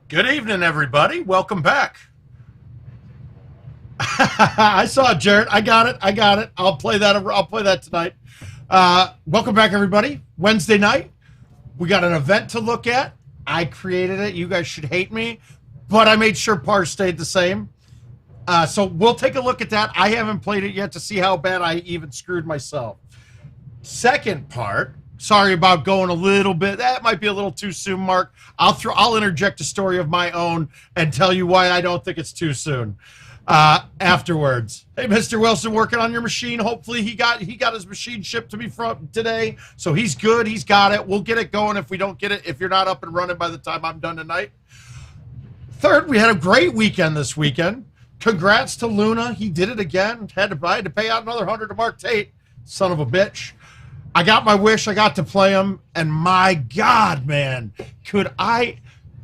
Good evening, everybody. Welcome back. I saw it, Jared. I got it. I'll play that tonight. Welcome back, everybody. Wednesday night. We got an event to look at. I created it. You guys should hate me, but I made sure par stayed the same. So we'll take a look at that. I haven't played it yet to see how bad I even screwed myself. Second part. Sorry about going a little bit. That might be a little too soon, Mark. I'll interject a story of my own and tell you why I don't think it's too soon afterwards. Hey, Mr. Wilson, working on your machine. Hopefully he got his machine shipped to me from today, so he's good. He's got it. We'll get it going if we don't get it. If you're not up and running by the time I'm done tonight. Third, we had a great weekend this weekend. Congrats to Luna. He did it again. I had to pay out another 100 to Mark Tate. Son of a bitch. I got my wish. I got to play him, and my God, man, I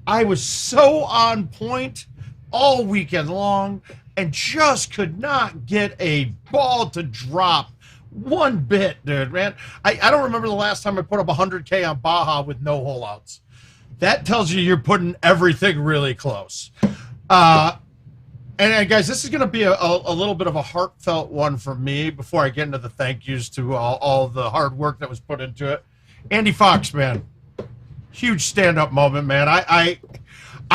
was so on point all weekend long and just could not get a ball to drop one bit, dude, man. I don't remember the last time I put up 100K on Baja with no holeouts. That tells you you're putting everything really close. And guys, this is going to be a little bit of a heartfelt one for me before I get into the thank yous to all the hard work that was put into it. Andy Fox, man, huge stand-up moment, man. I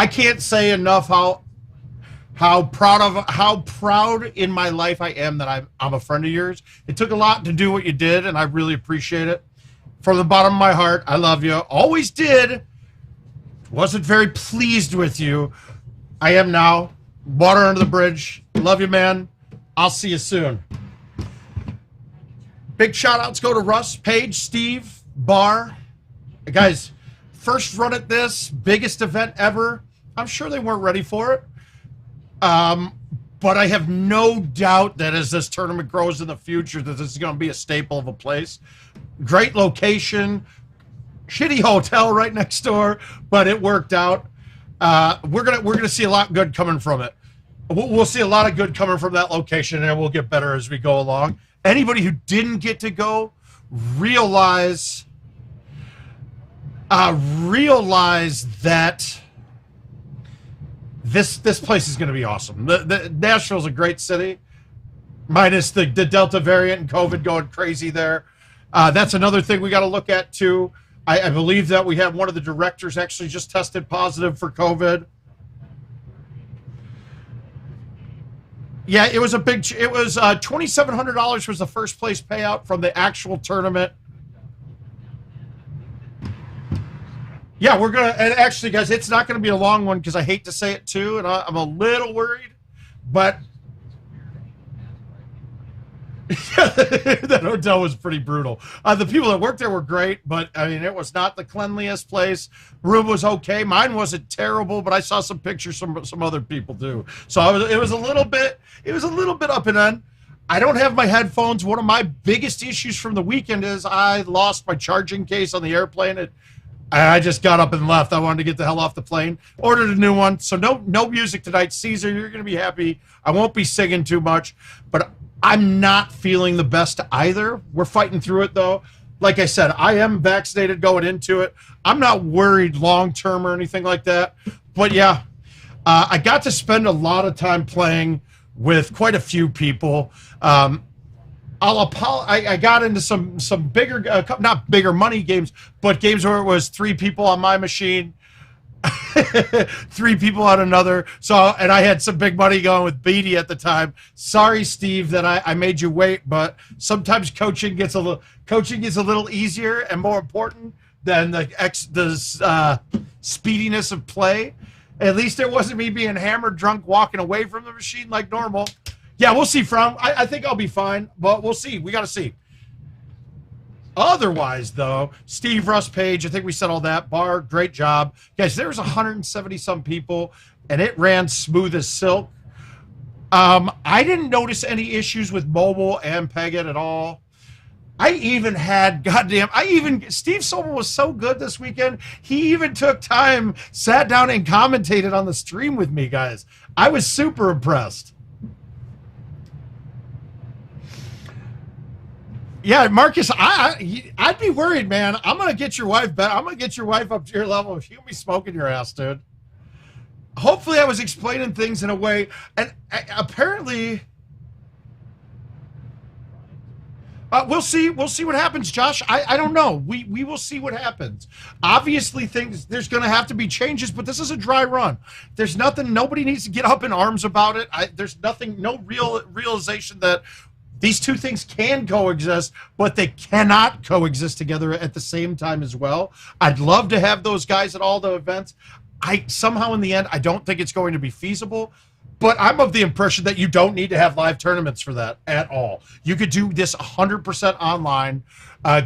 can't say enough how proud in my life I am that I'm a friend of yours. It took a lot to do what you did, and I really appreciate it. From the bottom of my heart, I love you. Always did. Wasn't very pleased with you. I am now. Water under the bridge. Love you, man. I'll see you soon. Big shout outs go to Russ, Paige, Steve, Bar. Guys, first run at this, biggest event ever. I'm sure they weren't ready for it. But I have no doubt that as this tournament grows in the future, that this is going to be a staple of a place. Great location. Shitty hotel right next door, but it worked out. We're gonna see a lot good coming from it. We'll see a lot of good coming from that location, and we'll get better as we go along. Anybody who didn't get to go, realize that this place is going to be awesome. Nashville's a great city, minus the Delta variant and COVID going crazy there. That's another thing we got to look at too. I believe that we have one of the directors actually just tested positive for COVID. Yeah, it was $2,700 was the first place payout from the actual tournament. Yeah, and actually, guys, it's not going to be a long one because I hate to say it too, and I'm a little worried, but that hotel was pretty brutal. The people that worked there were great, but I mean, it was not the cleanliest place. Room was okay. Mine wasn't terrible, but I saw some pictures from some other people too. So it was a little bit up and in. I don't have my headphones. One of my biggest issues from the weekend is I lost my charging case on the airplane. I just got up and left. I wanted to get the hell off the plane. Ordered a new one. So no music tonight. Caesar, you're going to be happy. I won't be singing too much, but I'm not feeling the best either. We're fighting through it, though. Like I said, I am vaccinated going into it. I'm not worried long-term or anything like that. But, yeah, I got to spend a lot of time playing with quite a few people. I got into some bigger, not bigger money games, but games where it was 3 people on my machine, 3 people on another. So, and I had some big money going with Beatty at the time. Sorry, Steve, that I made you wait, but sometimes coaching gets a little easier and more important than the speediness of play. At least it wasn't me being hammered drunk walking away from the machine like normal. Yeah, we'll see. I think I'll be fine, but we'll see. We got to see. Otherwise, though, Steve, Russ, Page, I think we said all that. Bar, great job. Guys, there was 170-some people, and it ran smooth as silk. I didn't notice any issues with mobile and Peggett at all. Steve Sobel was so good this weekend, he even took time, sat down, and commentated on the stream with me, guys. I was super impressed. Yeah, Marcus, I'd be worried, man. I'm gonna get your wife back. I'm gonna get your wife up to your level. She'll be smoking your ass, dude. hopefully I was explaining things in a way, and apparently we'll see what happens, Josh. I don't know. We will see what happens. Obviously there's going to have to be changes, but this is a dry run. There's nothing, nobody needs to get up in arms about it. There's nothing, no realization that these two things can coexist, but they cannot coexist together at the same time as well. I'd love to have those guys at all the events. Somehow in the end, I don't think it's going to be feasible, but I'm of the impression that you don't need to have live tournaments for that at all. You could do this 100% online,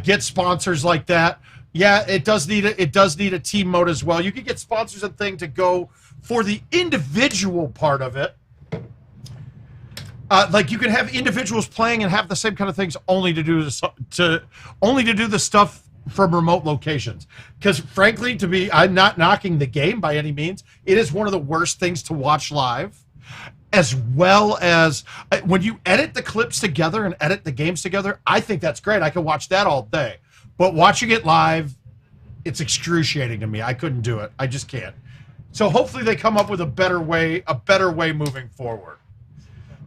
get sponsors like that. Yeah, it does need a team mode as well. You could get sponsors and thing to go for the individual part of it. Like you can have individuals playing and have the same kind of things, only to do the stuff from remote locations. Because frankly, I'm not knocking the game by any means. It is one of the worst things to watch live, as well as when you edit the clips together and edit the games together. I think that's great. I can watch that all day. But watching it live, it's excruciating to me. I couldn't do it. I just can't. So hopefully they come up with a better way moving forward.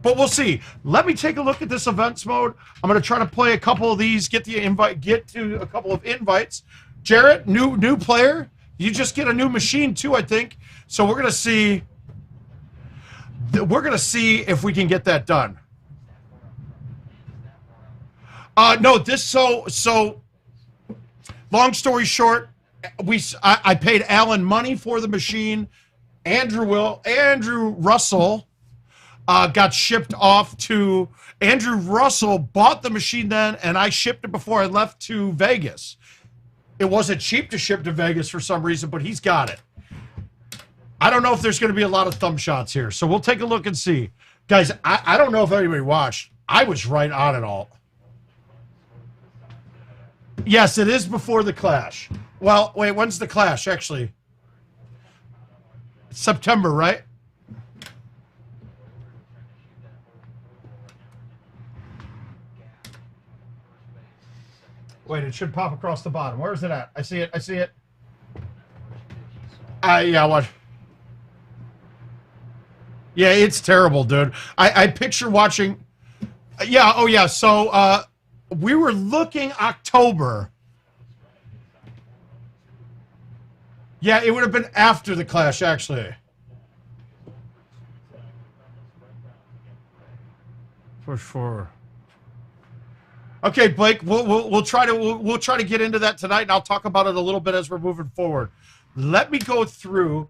But we'll see. Let me take a look at this events mode. I'm going to try to play a couple of these, get to a couple of invites. Jarrett, new player. You just get a new machine too, I think. So we're going to see. We're going to see if we can get that done. No, this so. Long story short, I paid Alan money for the machine. Andrew Russell. Got shipped off to Andrew Russell, bought the machine then, and I shipped it before I left to Vegas. It wasn't cheap to ship to Vegas for some reason, but he's got it. I don't know if there's going to be a lot of thumb shots here, so we'll take a look and see. Guys, I don't know if anybody watched. I was right on it all. Yes, it is before the Clash. Well, wait, when's the Clash, actually? September, right? Wait, it should pop across the bottom. Where is it at? I see it. I see it. Yeah, what? Yeah, it's terrible, dude. I picture watching. Yeah, oh yeah. So we were looking October. Yeah, it would have been after the Clash, actually. Push forward. Okay, Blake, we'll try to get into that tonight, and I'll talk about it a little bit as we're moving forward. Let me go through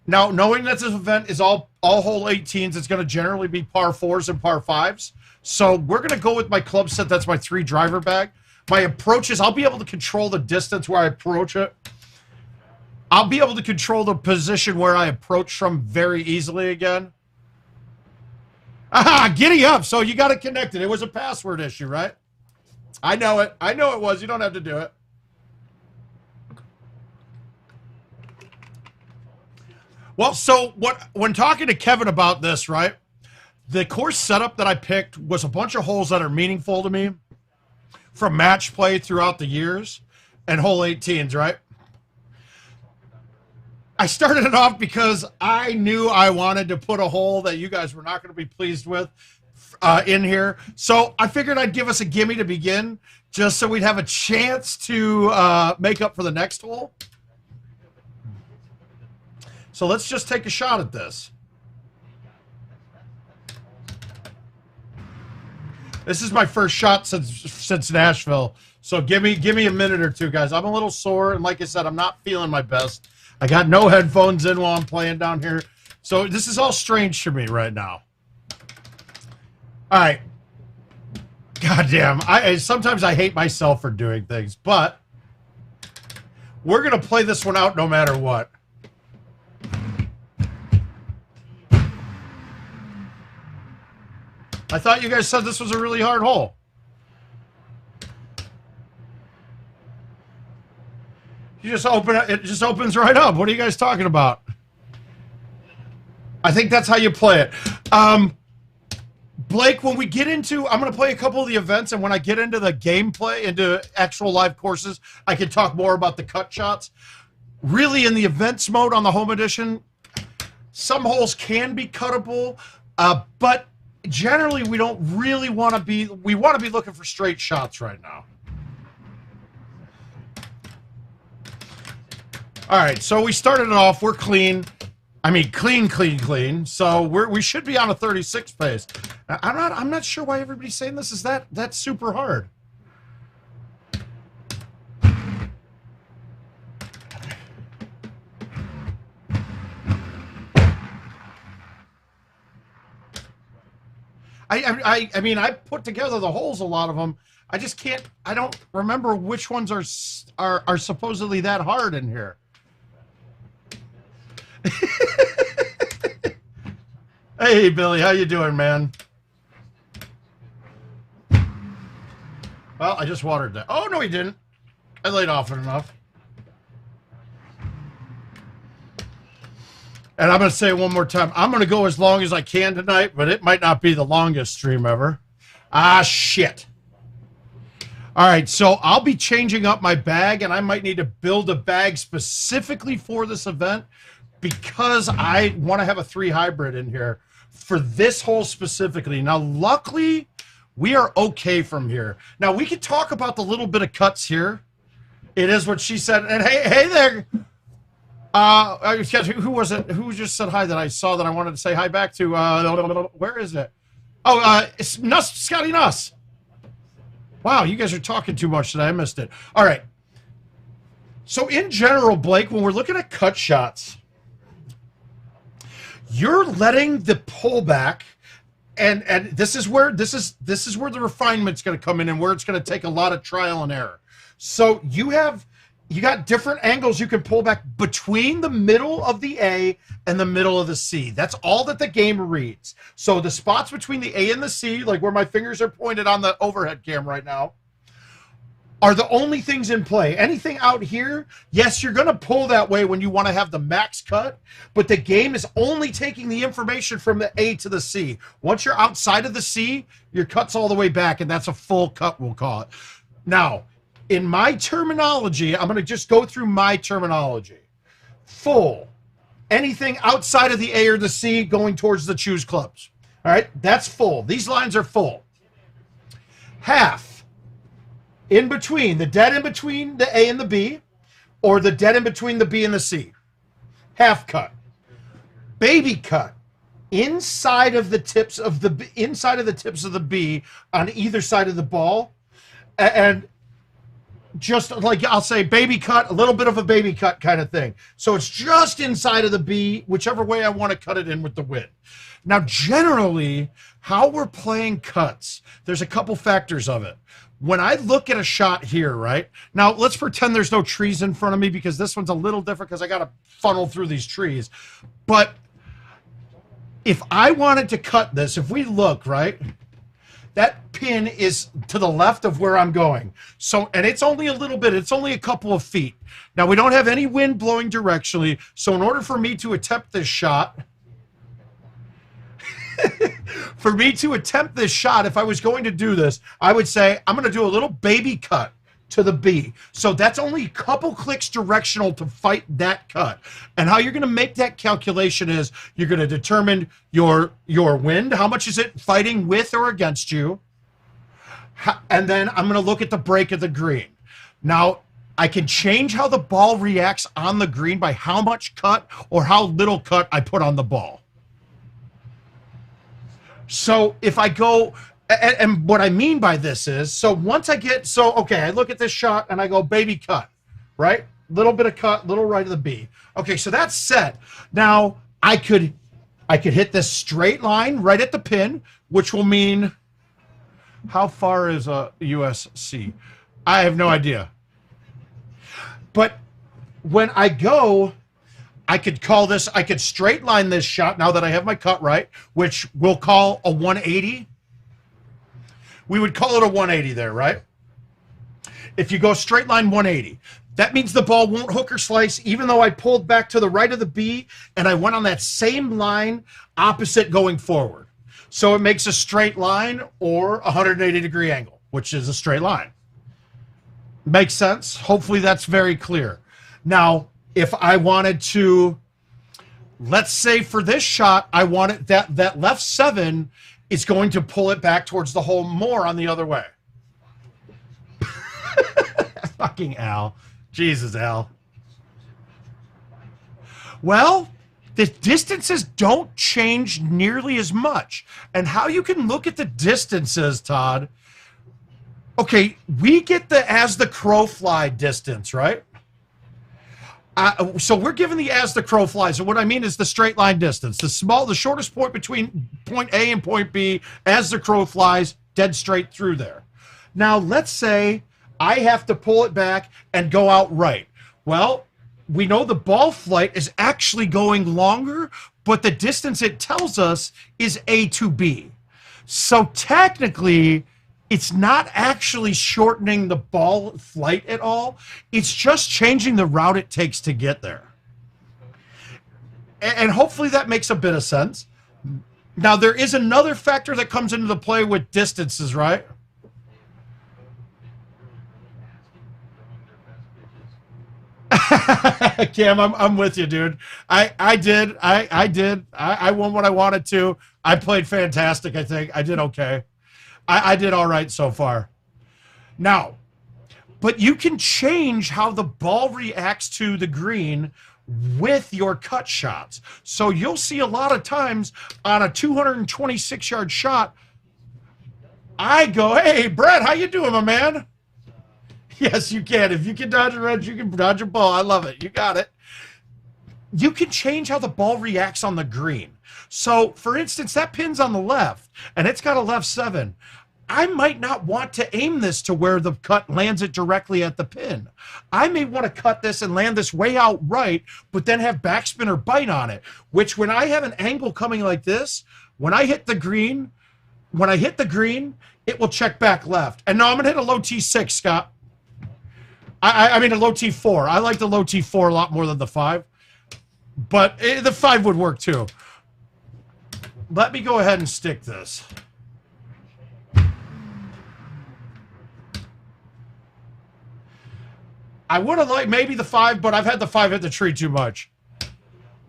now, knowing that this event is all hole 18s. It's going to generally be par 4s and par 5s. So we're going to go with my club set. That's my 3 driver bag. My approach is I'll be able to control the distance where I approach it. I'll be able to control the position where I approach from very easily again. Aha, giddy up. So you got it connected. It was a password issue, right? I know it. I know it was. You don't have to do it. Well, so when talking to Kevin about this, right, the course setup that I picked was a bunch of holes that are meaningful to me from match play throughout the years and hole 18s, right? I started it off because I knew I wanted to put a hole that you guys were not going to be pleased with in here. So I figured I'd give us a gimme to begin, just so we'd have a chance to make up for the next hole. So let's just take a shot at this. This is my first shot since Nashville. So give me a minute or two, guys. I'm a little sore, and like I said, I'm not feeling my best. I got no headphones in while I'm playing down here. So this is all strange for me right now. All right. Goddamn. Sometimes I hate myself for doing things, but we're going to play this one out no matter what. I thought you guys said this was a really hard hole. You just open it. It just opens right up. What are you guys talking about? I think that's how you play it. Blake, when we get into, I'm going to play a couple of the events, and when I get into the gameplay, into actual live courses, I can talk more about the cut shots. Really, in the events mode on the home edition, Some holes can be cuttable, but generally we don't really want to be, we want to be looking for straight shots right now. All right, so we started it off, we're clean. I mean, clean. So we should be on a 36 pace. I'm not sure why everybody's saying this is that's super hard. I mean, I put together the holes, a lot of them. I just can't, I don't remember which ones are supposedly that hard in here. Hey, Billy, how you doing, man? Well, I just watered that. Oh, no, he didn't. I laid off it enough. And I'm going to say it one more time. I'm going to go as long as I can tonight, but it might not be the longest stream ever. Ah, shit. All right, so I'll be changing up my bag, and I might need to build a bag specifically for this event because I want to have a 3 hybrid in here for this hole specifically. Now, luckily, we are okay from here. Now, we can talk about the little bit of cuts here. It is what she said. And hey there. Who was it? Who just said hi that I saw that I wanted to say hi back to? Where is it? Oh, it's Scotty Nuss. Wow, you guys are talking too much today. I missed it. All right. So in general, Blake, when we're looking at cut shots, you're letting the pullback, and this is where the refinement's going to come in, and where it's going to take a lot of trial and error. So you got different angles you can pull back between the middle of the A and the middle of the C. That's all that the game reads. So the spots between the A and the C, like where my fingers are pointed on the overhead cam right now, are the only things in play. Anything out here, yes, you're going to pull that way when you want to have the max cut, but the game is only taking the information from the A to the C. Once you're outside of the C, your cut's all the way back, and that's a full cut, we'll call it. Now, in my terminology, I'm going to just go through my terminology. Full. Anything outside of the A or the C going towards the choose clubs. All right, that's full. These lines are full. Half. In between, the dead in between the A and the B, or the dead in between the B and the C. Half cut. Baby cut. Inside of the tips of the B on either side of the ball, and just like I'll say baby cut, a little bit of a baby cut kind of thing. So it's just inside of the B, whichever way I want to cut it in with the wind. Now, generally, how we're playing cuts, there's a couple factors of it. When I look at a shot here, right? Now, let's pretend there's no trees in front of me because this one's a little different because I got to funnel through these trees. But if I wanted to cut this, if we look, right? That pin is to the left of where I'm going. So, and it's only a little bit, it's only a couple of feet. Now, we don't have any wind blowing directionally. So in order for me to attempt this shot, if I was going to do this, I would say, I'm going to do a little baby cut to the B. So that's only a couple clicks directional to fight that cut. And how you're going to make that calculation is you're going to determine your wind. How much is it fighting with or against you? And then I'm going to look at the break of the green. Now, I can change how the ball reacts on the green by how much cut or how little cut I put on the ball. So if I go, and what I mean by this is, so once I get, okay, I look at this shot and I go baby cut, right? Little bit of cut, little right of the B. Okay, so that's set. Now I could hit this straight line right at the pin, which will mean, how far is a USC? I have no idea. But when I go, I could call this, I could straight line this shot now that I have my cut right, which we'll call a 180. We would call it a 180 there, right? If you go straight line 180, that means the ball won't hook or slice, even though I pulled back to the right of the B and I went on that same line opposite going forward. So it makes a straight line or a 180-degree angle, which is a straight line. Makes sense? Hopefully that's very clear. Now, if I wanted to Let's say for this shot, I want it that left 7 is going to pull it back towards the hole more on the other way. Fucking Al. Jesus, Al. Well, the distances don't change nearly as much. And how you can look at the distances, Todd. Okay, we get the as the crow fly distance, right? So we're given the as the crow flies. And what I mean is the straight line distance. The shortest point between point A and point B as the crow flies, dead straight through there. Now, let's say I have to pull it back and go out right. Well, we know the ball flight is actually going longer, but the distance it tells us is A to B. So technically, it's not actually shortening the ball flight at all. It's just changing the route it takes to get there. And hopefully that makes a bit of sense. Now, there is another factor that comes into the play with distances, right? Cam, I'm with you, dude. I did. I won what I wanted to. I played fantastic, I think. I did okay. I did all right so far. Now, but you can change how the ball reacts to the green with your cut shots. So you'll see a lot of times on a 226-yard shot, I go, hey, Brett, how you doing, my man? Yes, you can. If you can dodge a wrench, you can dodge a ball. I love it. You got it. You can change how the ball reacts on the green. So, for instance, that pin's on the left, and it's got a left 7. I might not want to aim this to where the cut lands it directly at the pin. I may want to cut this and land this way out right, but then have backspin or bite on it, which when I have an angle coming like this, when I hit the green, it will check back left. And no, I'm going to hit a low T6, Scott. I mean a low T4. I like the low T4 a lot more than the 5. But the 5 would work too. Let me go ahead and stick this. I would have liked maybe the 5, but I've had the 5 hit the tree too much.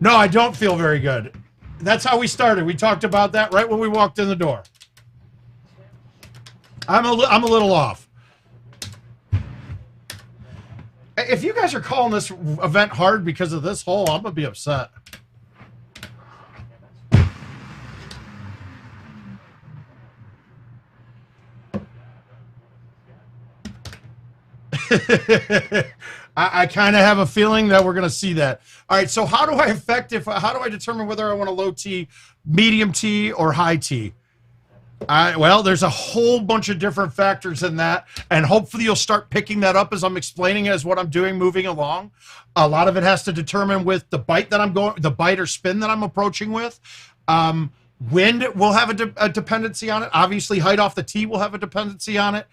No, I don't feel very good. That's how we started. We talked about that right when we walked in the door. I'm a little off. If you guys are calling this event hard because of this hole, I'm going to be upset. I kind of have a feeling that we're going to see that. All right, so how do I determine whether I want a low T, medium T, or high T? Well, there's a whole bunch of different factors in that, and hopefully you'll start picking that up as I'm explaining as what I'm doing moving along. A lot of it has to determine with the bite that I'm going, the bite or spin that I'm approaching with. Wind will have a dependency on it. Obviously, height off the tee will have a dependency on it.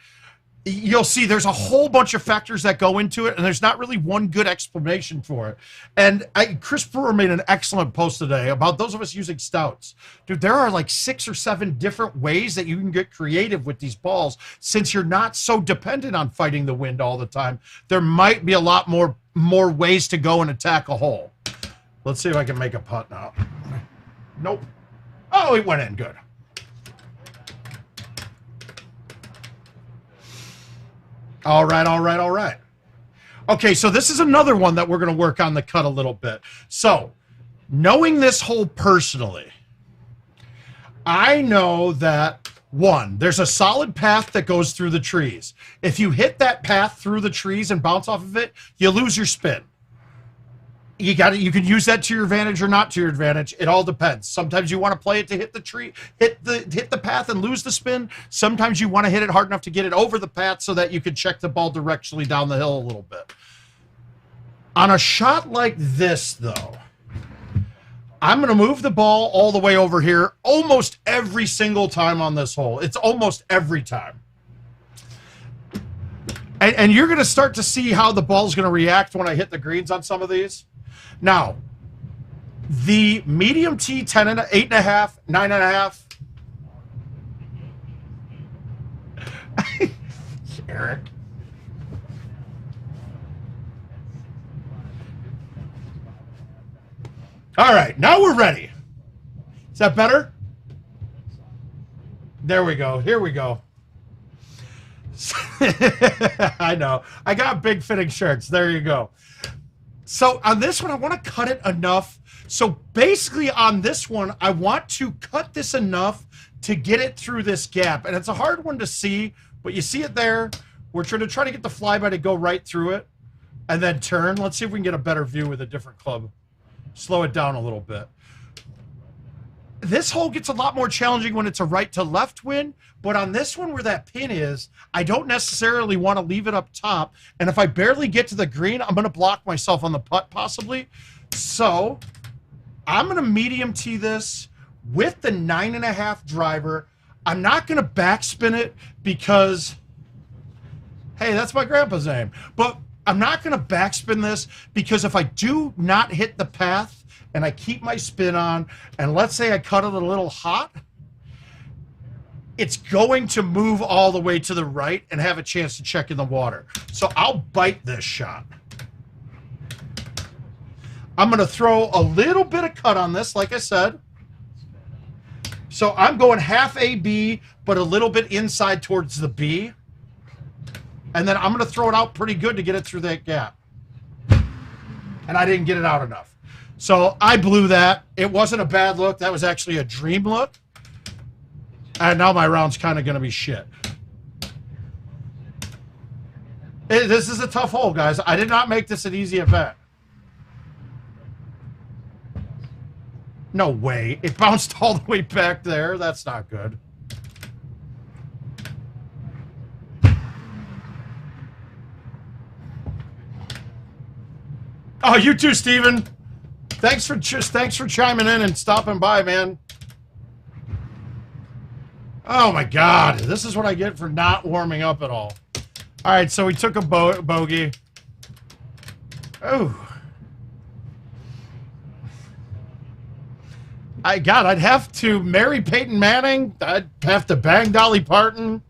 You'll see there's a whole bunch of factors that go into it, and there's not really one good explanation for it. And Chris Brewer made an excellent post today about those of us using stouts. Dude, there are like 6 or 7 different ways that you can get creative with these balls. Since you're not so dependent on fighting the wind all the time, there might be a lot more ways to go and attack a hole. Let's see if I can make a putt now. Nope. Oh, it went in good. All right. Okay, so this is another one that we're going to work on the cut a little bit. So, knowing this hole personally, I know that, 1, there's a solid path that goes through the trees. If you hit that path through the trees and bounce off of it, you lose your spin. You can use that to your advantage or not to your advantage. It all depends. Sometimes you want to play it to hit the tree, hit the path and lose the spin. Sometimes you want to hit it hard enough to get it over the path so that you can check the ball directionally down the hill a little bit. On a shot like this, though, I'm going to move the ball all the way over here almost every single time on this hole. It's almost every time. And you're going to start to see how the ball's going to react when I hit the greens on some of these. Now, the medium T, 10 and 8.5, 9.5. Eric. All right, now we're ready. Is that better? There we go. Here we go. I know. I got big fitting shirts. There you go. So on this one, I want to cut it enough. So basically on this one, I want to cut this enough to get it through this gap. And it's a hard one to see, but you see it there. We're trying to get the flyby to go right through it and then turn. Let's see if we can get a better view with a different club. Slow it down a little bit. This hole gets a lot more challenging when it's a right to left wind, but on this one where that pin is, I don't necessarily want to leave it up top. And if I barely get to the green, I'm going to block myself on the putt possibly. So I'm going to medium tee this with the 9.5 driver. I'm not going to backspin it because, hey, that's my grandpa's name. But I'm not going to backspin this because if I do not hit the path, and I keep my spin on, and let's say I cut it a little hot, it's going to move all the way to the right and have a chance to check in the water. So I'll bite this shot. I'm going to throw a little bit of cut on this, like I said. So I'm going half AB, but a little bit inside towards the B. And then I'm going to throw it out pretty good to get it through that gap. And I didn't get it out enough. So I blew that. It wasn't a bad look. That was actually a dream look. And now my round's kind of going to be shit. This is a tough hole, guys. I did not make this an easy event. No way. It bounced all the way back there. That's not good. Oh, you too, Steven. Thanks for chiming in and stopping by, man. Oh my God, this is what I get for not warming up at all. All right, so we took a bogey. Oh, I'd have to marry Peyton Manning. I'd have to bang Dolly Parton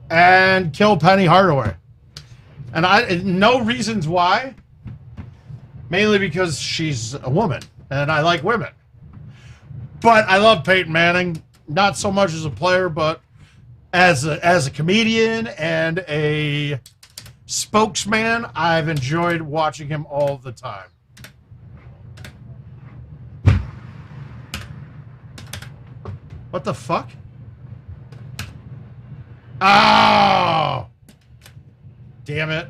and kill Penny Hardaway. And no reasons why. Mainly because she's a woman, and I like women. But I love Peyton Manning, not so much as a player, but as a comedian and a spokesman, I've enjoyed watching him all the time. What the fuck? Oh! Damn it.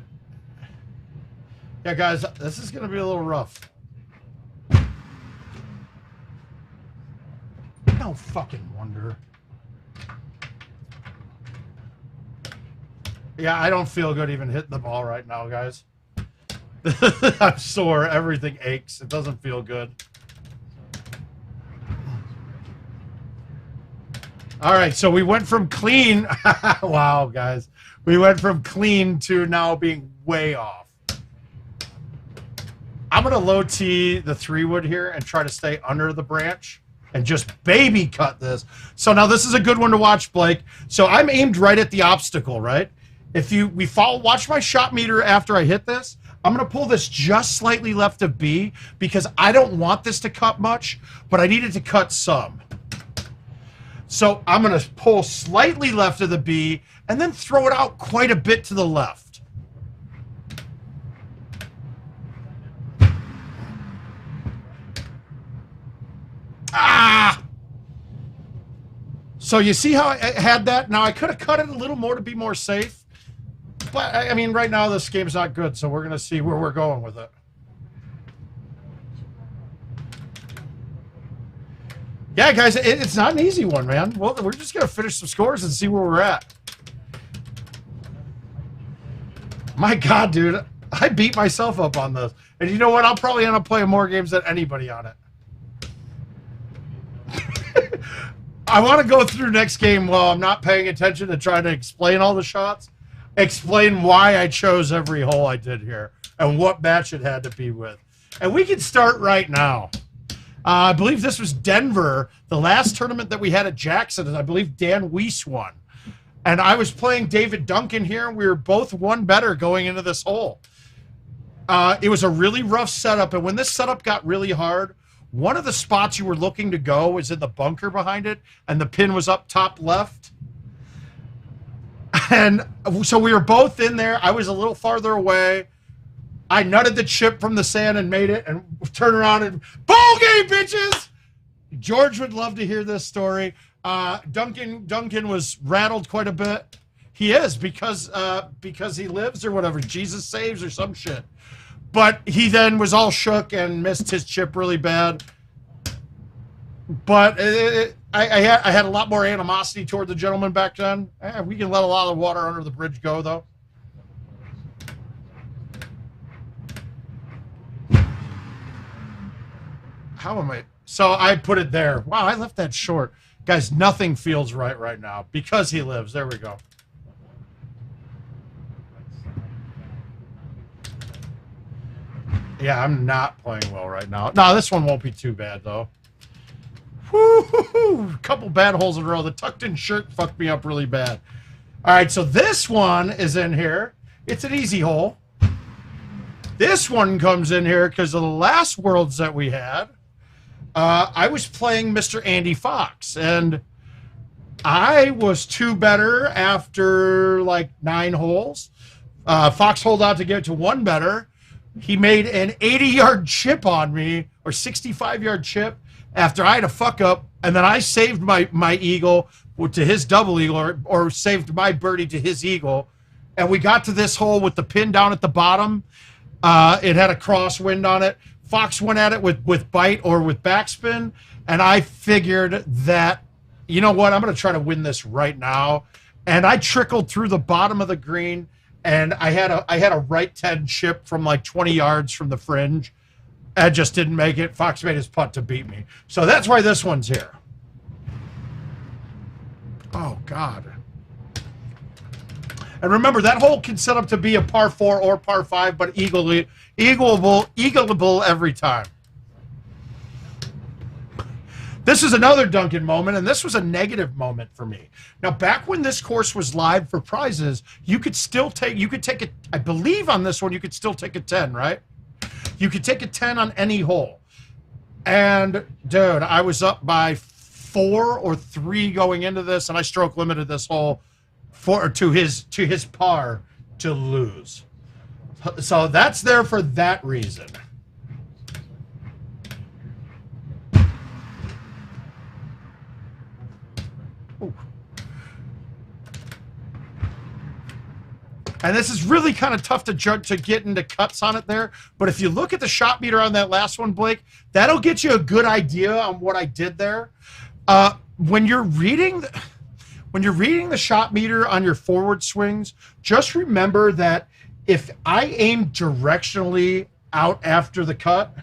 Yeah, guys, this is going to be a little rough. No fucking wonder. Yeah, I don't feel good even hitting the ball right now, guys. I'm sore. Everything aches. It doesn't feel good. All right, so we went from clean. Wow, guys. We went from clean to now being way off. I'm going to low tee the 3-wood here and try to stay under the branch and just baby cut this. So now this is a good one to watch, Blake. So I'm aimed right at the obstacle, right? If watch my shot meter after I hit this, I'm going to pull this just slightly left of B because I don't want this to cut much, but I need it to cut some. So I'm going to pull slightly left of the B and then throw it out quite a bit to the left. Ah! So you see how I had that? Now I could have cut it a little more to be more safe. But, I mean, right now this game's not good, so we're going to see where we're going with it. Yeah, guys, it's not an easy one, man. Well, we're just going to finish some scores and see where we're at. My God, dude. I beat myself up on this. And you know what? I'll probably end up playing more games than anybody on it. I want to go through next game while I'm not paying attention to try to explain all the shots. Explain why I chose every hole I did here and what match it had to be with. And we can start right now. I believe this was Denver, the last tournament that we had at Jackson, and I believe Dan Weiss won. And I was playing David Duncan here, and we were both one better going into this hole. It was a really rough setup, and when this setup got really hard, one of the spots you were looking to go was in the bunker behind it, and the pin was up top left. And so we were both in there. I was a little farther away. I nutted the chip from the sand and made it, and turned around and ball game, bitches. George would love to hear this story. Duncan was rattled quite a bit. He is because he lives or whatever. Jesus saves or some shit. But he then was all shook and missed his chip really bad. But I had a lot more animosity toward the gentleman back then. We can let a lot of the water under the bridge go, though. How am I? So I put it there. Wow, I left that short. Guys, nothing feels right now because he lives. There we go. Yeah, I'm not playing well right now. No, this one won't be too bad, though. Woo-hoo-hoo. Couple bad holes in a row. The tucked-in shirt fucked me up really bad. All right, so this one is in here. It's an easy hole. This one comes in here because of the last Worlds that we had. I was playing Mr. Andy Fox, and I was 2 better after like 9 holes. Fox holed out to get to 1 better. He made an 80-yard chip on me, or 65-yard chip, after I had a fuck up, and then I saved my eagle to his double eagle, or saved my birdie to his eagle, and we got to this hole with the pin down at the bottom. It had a crosswind on it. Fox went at it with bite or with backspin, and I figured that, you know what, I'm going to try to win this right now. And I trickled through the bottom of the green, and I had a right 10 chip from like 20 yards from the fringe. I just didn't make it. Fox made his putt to beat me. So that's why this one's here. Oh, God. And remember, that hole can set up to be a par 4 or par 5, but eagleable every time. This is another Duncan moment, and this was a negative moment for me. Now, back when this course was live for prizes, you could take it, I believe on this one, you could still take a 10, right? You could take a 10 on any hole. And, dude, I was up by 4 or 3 going into this, and I stroke limited this hole to his par to lose. So that's there for that reason. Ooh. And this is really kind of tough to judge, to get into cuts on it there. But if you look at the shot meter on that last one, Blake, that'll get you a good idea on what I did there. When you're reading the shot meter on your forward swings, just remember that if I aim directionally out after the cut,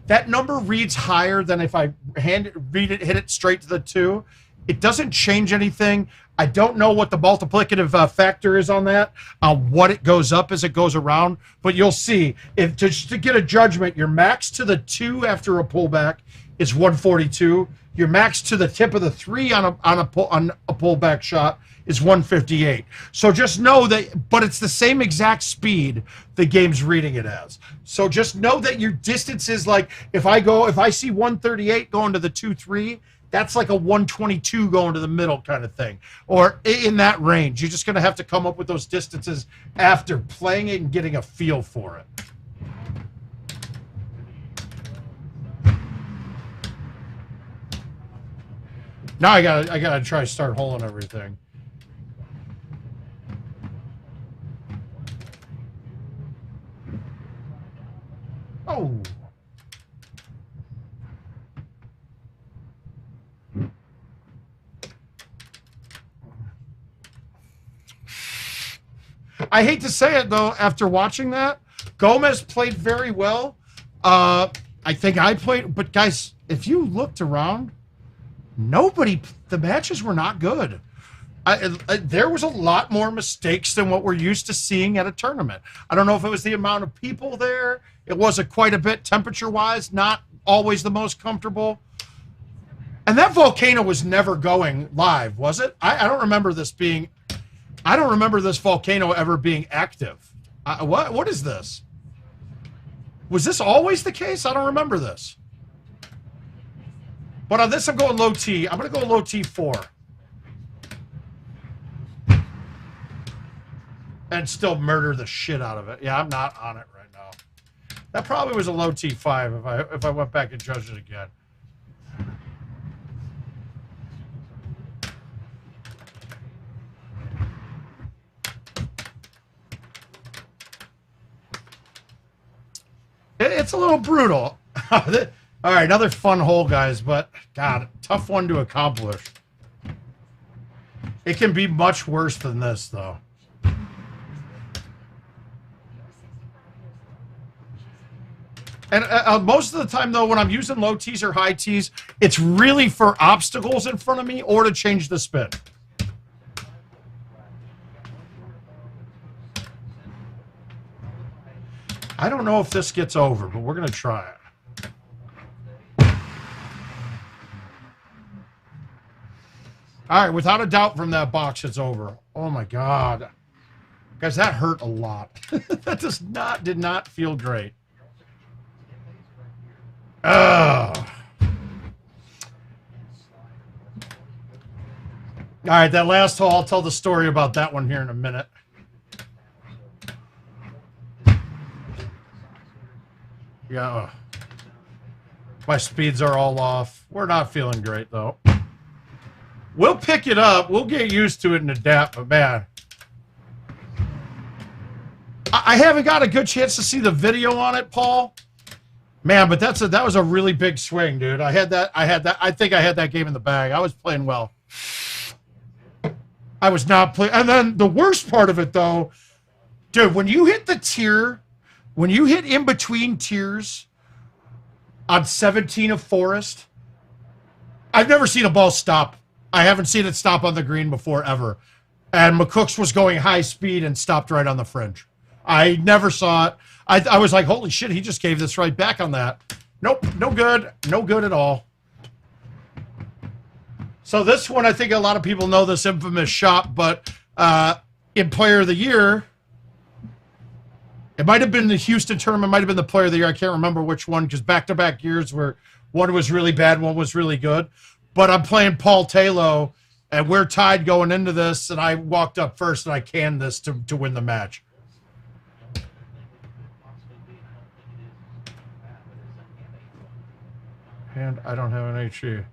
that number reads higher than if I hit it straight to the 2. It doesn't change anything. I don't know what the multiplicative factor is on that, what it goes up as it goes around, but you'll see. If just to get a judgment, your max to the 2 after a pullback is 142. Your max to the tip of the 3 on a pullback shot is 158. So just know that, but it's the same exact speed the game's reading it as. So just know that your distance is like, if I see 138 going to the 2-3, that's like a 122 going to the middle kind of thing, or in that range. You're just going to have to come up with those distances after playing it and getting a feel for it. Now I gotta try to start holing everything. Oh. I hate to say it, though, after watching that, Gomez played very well. I think I played, but guys, if you looked around, the matches were not good. There was a lot more mistakes than what we're used to seeing at a tournament. I don't know if it was the amount of people there. It was quite a bit temperature-wise, not always the most comfortable. And that volcano was never going live, was it? I don't remember this being... I don't remember this volcano ever being active. What is this? Was this always the case? I don't remember this. But on this, I'm going low T. I'm going to go low T4. And still murder the shit out of it. Yeah, I'm not on it right now. That probably was a low T5 if I went back and judged it again. It's a little brutal. All right, another fun hole, guys, but God, tough one to accomplish. It can be much worse than this, though. And most of the time, though, when I'm using low tees or high tees, it's really for obstacles in front of me or to change the spin. I don't know if this gets over, but we're going to try it. All right, without a doubt from that box, it's over. Oh, my God. Guys, that hurt a lot. That did not feel great. Ugh. All right, that last hole, I'll tell the story about that one here in a minute. Yeah. My speeds are all off. We're not feeling great, though. We'll pick it up. We'll get used to it and adapt, but man. I haven't got a good chance to see the video on it, Paul. Man, but that was a really big swing, dude. I think I had that game in the bag. I was playing well. I was not playing. And then the worst part of it, though, dude, when you hit the tier, when you hit in between tiers on 17 of Forest, I've never seen a ball stop. I haven't seen it stop on the green before, ever. And McCook's was going high speed and stopped right on the fringe. I never saw it. I was like, holy shit, he just gave this right back on that. Nope, no good. No good at all. So this one, I think a lot of people know this infamous shot, but in Player of the Year, it might have been the Houston tournament, might have been the Player of the Year. I can't remember which one, because back-to-back years where one was really bad, one was really good. But I'm playing Paul Taylor, and we're tied going into this, and I walked up first, and I canned this to win the match. And I don't have an HE.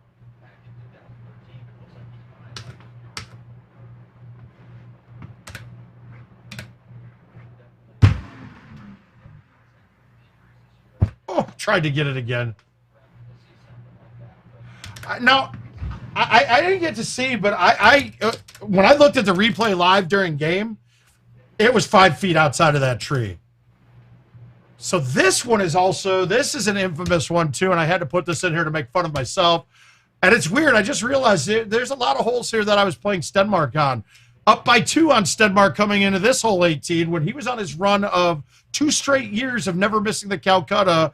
Oh, tried to get it again. Now, I didn't get to see, but when I looked at the replay live during game, it was 5 feet outside of that tree. So this one is also, this is an infamous one too, and I had to put this in here to make fun of myself. And it's weird. I just realized there's a lot of holes here that I was playing Stenmark on. Up by 2 on Stenmark coming into this hole 18 when he was on his run of 2 straight years of never missing the Calcutta.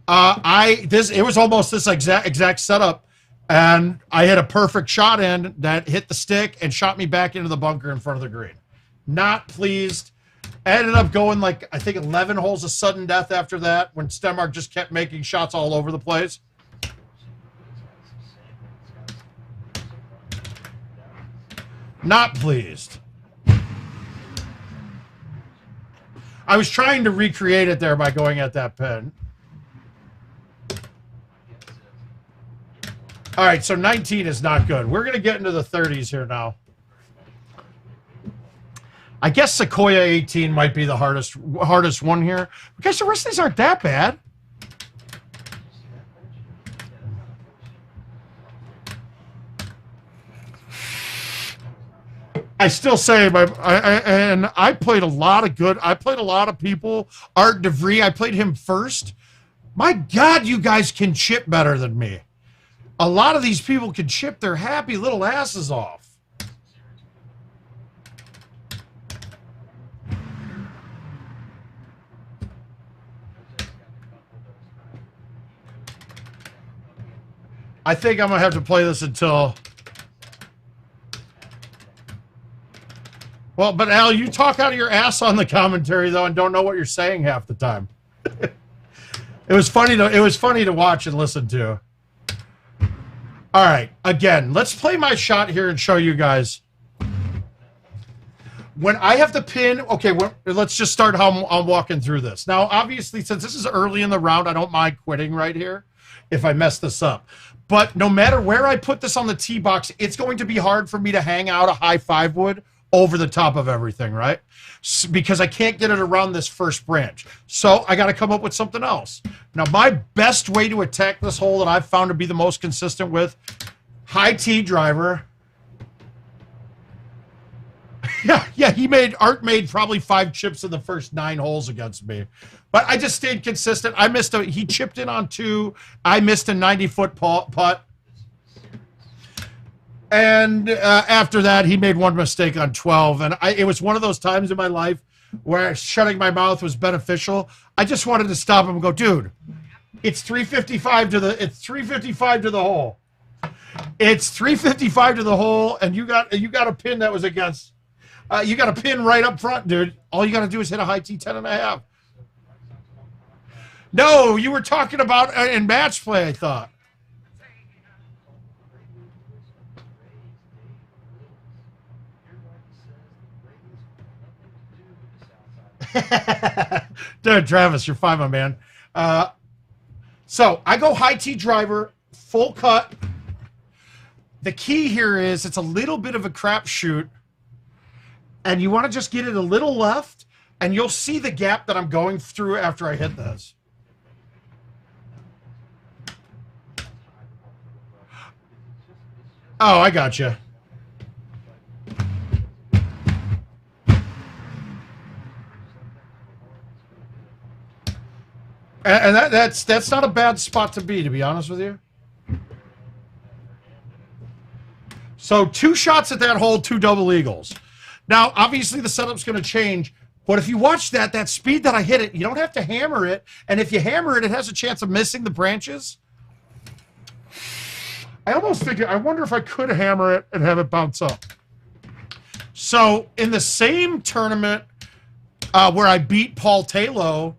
It was almost this exact setup, and I hit a perfect shot in that hit the stick and shot me back into the bunker in front of the green. Not pleased. I ended up going like, I think 11 holes of sudden death after that when Stenmark just kept making shots all over the place. Not pleased. I was trying to recreate it there by going at that pin. All right, so 19 is not good. We're going to get into the 30s here now. I guess Sequoia 18 might be the hardest one here, because the rest of these aren't that bad. I still say, I played a lot of good. I played a lot of people. Art DeVries, I played him first. My God, you guys can chip better than me. A lot of these people can chip their happy little asses off. I think I'm going to have to play this until... Well, but Al, you talk out of your ass on the commentary, though, and don't know what you're saying half the time. It was funny to watch and listen to. All right, again, let's play my shot here and show you guys. When I have the pin, okay, let's just start how I'm walking through this. Now, obviously, since this is early in the round, I don't mind quitting right here if I mess this up. But no matter where I put this on the tee box, it's going to be hard for me to hang out a high 5-wood over the top of everything, right? Because I can't get it around this first branch. So I got to come up with something else. Now, my best way to attack this hole that I've found to be the most consistent with, high tee driver. Yeah, Art made probably 5 chips in the first 9 holes against me. But I just stayed consistent. He chipped in on 2. I missed a 90-foot putt. And after that, he made 1 mistake on 12. And it was one of those times in my life where shutting my mouth was beneficial. I just wanted to stop him and go, dude, it's 355 to the hole. It's 355 to the hole, and you got a pin that was against. You got a pin right up front, dude. All you got to do is hit a high tee 10.5. No, you were talking about in match play, I thought. Dude, Travis, you're fine, my man. So I go high tee driver, full cut. The key here is it's a little bit of a crapshoot. And you want to just get it a little left, and you'll see the gap that I'm going through after I hit this. Oh, I got you. And that's not a bad spot to be honest with you. So 2 shots at that hole, 2 double eagles. Now, obviously, the setup's going to change, but if you watch that speed that I hit it, you don't have to hammer it, and if you hammer it, it has a chance of missing the branches. I almost figured, I wonder if I could hammer it and have it bounce up. So, in the same tournament where I beat Paul Taylor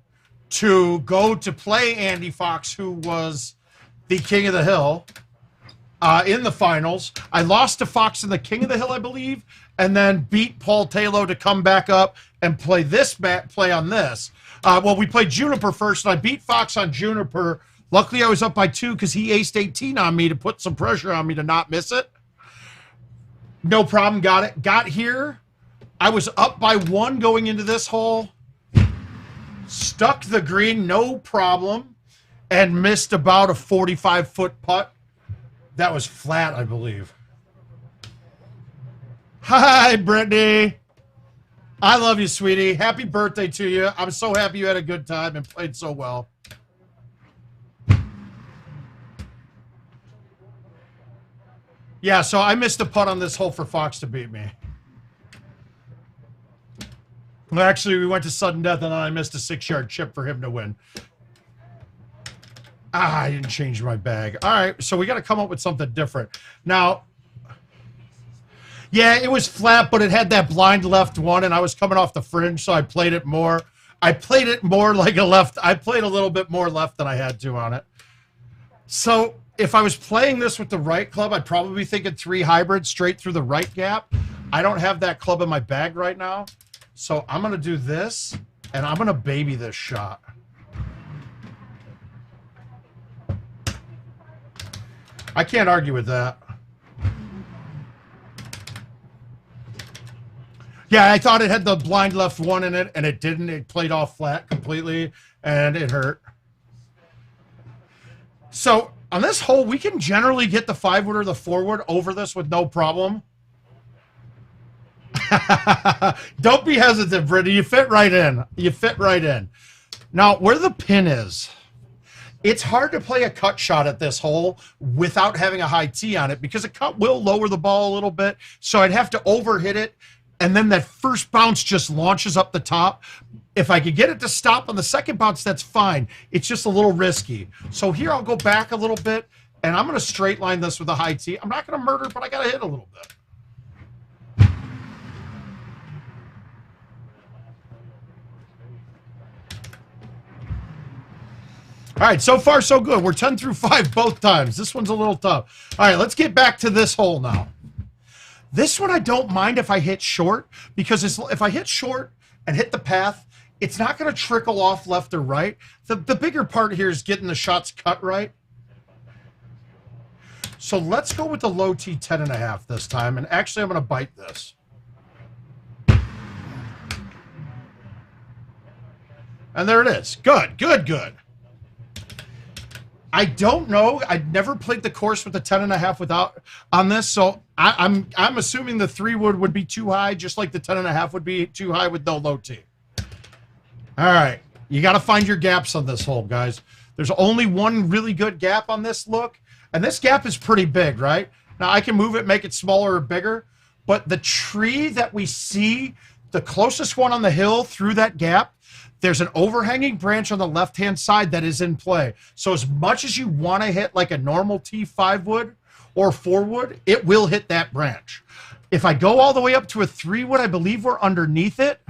to go to play Andy Fox, who was the King of the Hill, in the finals, I lost to Fox in the King of the Hill, I believe, and then beat Paul Taylor to come back up and play play on this. Well, we played Juniper first, and I beat Fox on Juniper. Luckily, I was up by 2 because he aced 18 on me to put some pressure on me to not miss it. No problem, got it. Got here. I was up by 1 going into this hole. Stuck the green, no problem, and missed about a 45-foot putt. That was flat, I believe. Hi, Brittany. I love you, sweetie. Happy birthday to you. I'm so happy you had a good time and played so well. Yeah, so I missed a putt on this hole for Fox to beat me. Well, actually, we went to sudden death, and then I missed a 6-yard chip for him to win. I didn't change my bag. All right, so we got to come up with something different. Now, yeah, it was flat, but it had that blind left one, and I was coming off the fringe, so I played it more. I played it more like a left. I played a little bit more left than I had to on it. So if I was playing this with the right club, I'd probably be thinking 3 hybrids straight through the right gap. I don't have that club in my bag right now, so I'm going to do this, and I'm going to baby this shot. I can't argue with that. Yeah, I thought it had the blind left one in it, and it didn't. It played off flat completely, and it hurt. So on this hole, we can generally get the 5-wood or the 4-wood over this with no problem. Don't be hesitant, Brittany. You fit right in. You fit right in. Now, where the pin is, it's hard to play a cut shot at this hole without having a high tee on it because a cut will lower the ball a little bit. So I'd have to overhit it, and then that first bounce just launches up the top. If I could get it to stop on the second bounce, that's fine. It's just a little risky. So here I'll go back a little bit, and I'm going to straight line this with a high tee. I'm not going to murder, but I got to hit a little bit. All right, so far so good. We're 10 through 5 both times. This one's a little tough. All right, let's get back to this hole now. This one I don't mind if I hit short, because if I hit short and hit the path, it's not going to trickle off left or right. The bigger part here is getting the shots cut right. So let's go with the low T 10.5 this time, and actually I'm going to bite this. And there it is. Good, good, good. I don't know. I'd never played the course with the 10.5 without on this, so I'm assuming the 3 wood be too high, just like the 10.5 would be too high with no low T. All right, you got to find your gaps on this hole, guys. There's only one really good gap on this look, and this gap is pretty big, right? Now I can move it, make it smaller or bigger, but the tree that we see, the closest one on the hill through that gap, there's an overhanging branch on the left-hand side that is in play. So as much as you want to hit like a normal T5 wood or 4 wood, it will hit that branch. If I go all the way up to a 3 wood, I believe we're underneath it.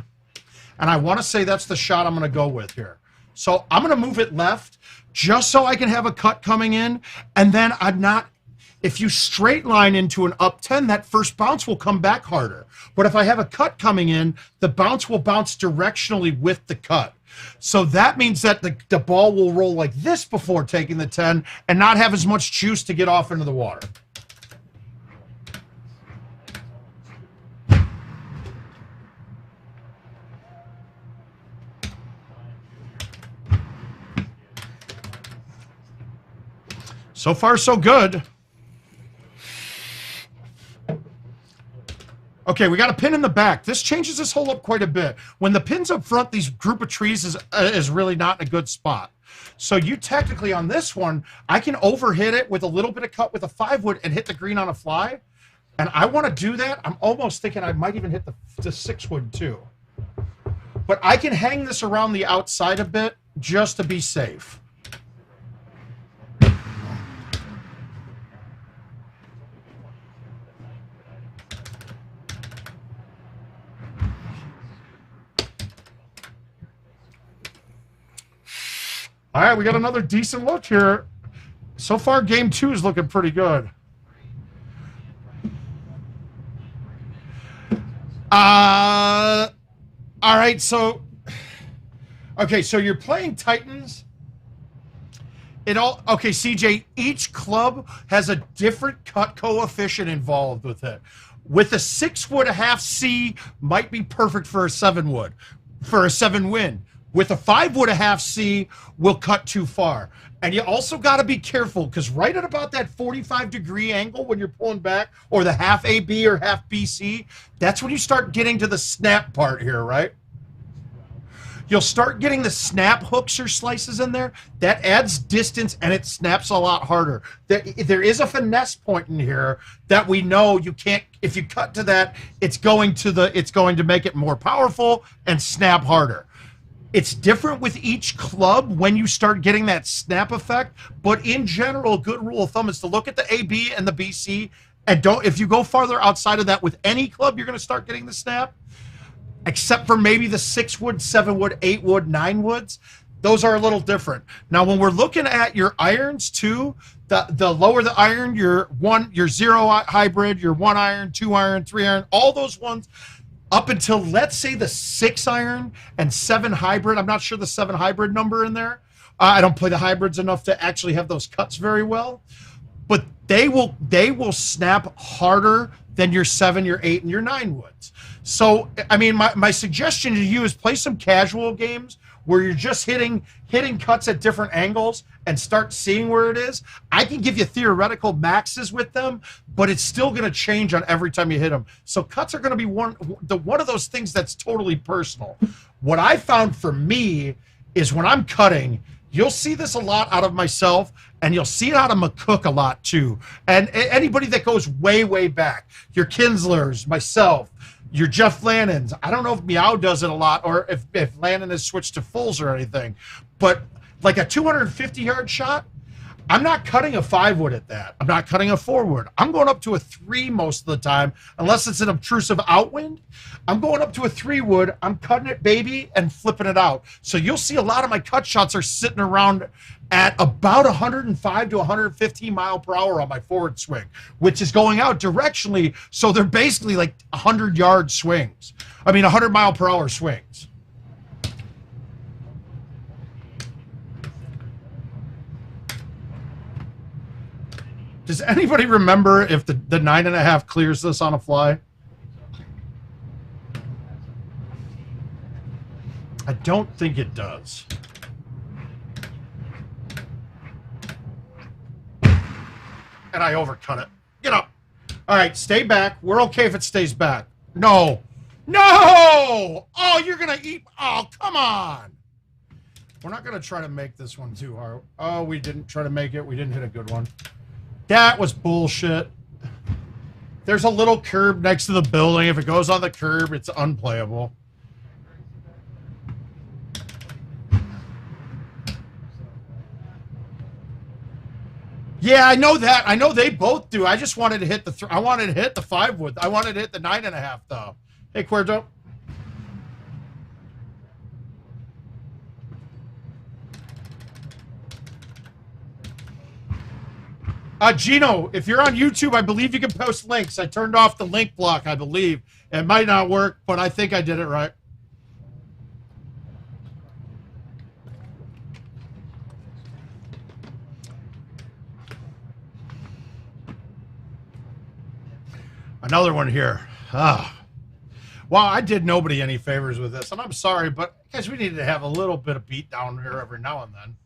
And I want to say that's the shot I'm going to go with here. So I'm going to move it left just so I can have a cut coming in. And then I'm not... If you straight line into an up 10, that first bounce will come back harder. But if I have a cut coming in, the bounce will bounce directionally with the cut. So that means that the ball will roll like this before taking the 10 and not have as much juice to get off into the water. So far, so good. Okay, we got a pin in the back. This changes this hole up quite a bit. When the pin's up front, these group of trees is really not in a good spot. So you technically, on this one, I can overhit it with a little bit of cut with a 5 wood and hit the green on a fly. And I want to do that. I'm almost thinking I might even hit the 6 wood too. But I can hang this around the outside a bit just to be safe. All right, we got another decent look here. So far, game 2 is looking pretty good. All right, so... Okay, so you're playing Titans. Okay, CJ, each club has a different cut coefficient involved with it. With a 6 wood, a half C might be perfect for a 7 wood, for a 7 win. With a 5 wood, a half C will cut too far. And you also got to be careful, because right at about that 45-degree angle when you're pulling back, or the half AB or half BC, that's when you start getting to the snap part here, right? You'll start getting the snap hooks or slices in there. That adds distance, and it snaps a lot harder. There is a finesse point in here that we know you can't. If you cut to that, it's going to make it more powerful and snap harder. It's different with each club when you start getting that snap effect, but in general, a good rule of thumb is to look at the AB and the BC, and if you go farther outside of that with any club, you're going to start getting the snap, except for maybe the 6 wood, 7 wood, 8 wood, 9 woods. Those are a little different. Now, when we're looking at your irons too, the lower the iron, your 0 hybrid, your 1 iron, 2 iron, 3 iron, all those ones, up until, let's say, the 6 iron and 7 hybrid. I'm not sure the 7 hybrid number in there. I don't play the hybrids enough to actually have those cuts very well. But they will snap harder than your 7, your 8, and your 9 woods. So, I mean, my suggestion to you is play some casual games where you're just hitting cuts at different angles and start seeing where it is. I can give you theoretical maxes with them, but it's still going to change on every time you hit them. So cuts are going to be one of those things that's totally personal. What I found for me is when I'm cutting, you'll see this a lot out of myself, and you'll see it out of McCook a lot too. And anybody that goes way, way back, your Kinslers, myself, your Jeff Lannons. I don't know if Meow does it a lot, or if Lannon has switched to fulls or anything, but like a 250-yard shot, I'm not cutting a 5 wood at that. I'm not cutting a 4 wood. I'm going up to a 3 most of the time, unless it's an obtrusive outwind. I'm going up to a 3 wood. I'm cutting it, baby, and flipping it out. So you'll see a lot of my cut shots are sitting around at about 105 to 115 mile per hour on my forward swing, which is going out directionally. So they're basically like 100-yard swings. I mean, 100 mile per hour swings. Does anybody remember if the 9.5 clears this on a fly? I don't think it does. And I overcut it. Get up. All right, stay back. We're okay if it stays back. No. No! Oh, you're going to eat. Oh, come on. We're not going to try to make this one too hard. Oh, we didn't try to make it. We didn't hit a good one. That was bullshit. There's a little curb next to the building. If it goes on the curb, it's unplayable. Yeah, I know that. I know they both do. I just wanted to hit the. I wanted to hit the 5 wood. I wanted to hit the 9.5 though. Hey, Cuerdo. Gino, if you're on YouTube, I believe you can post links. I turned off the link block, I believe. It might not work, but I think I did it right. Another one here. Well, I did nobody any favors with this, and I'm sorry, but I guess we need to have a little bit of beat down here every now and then.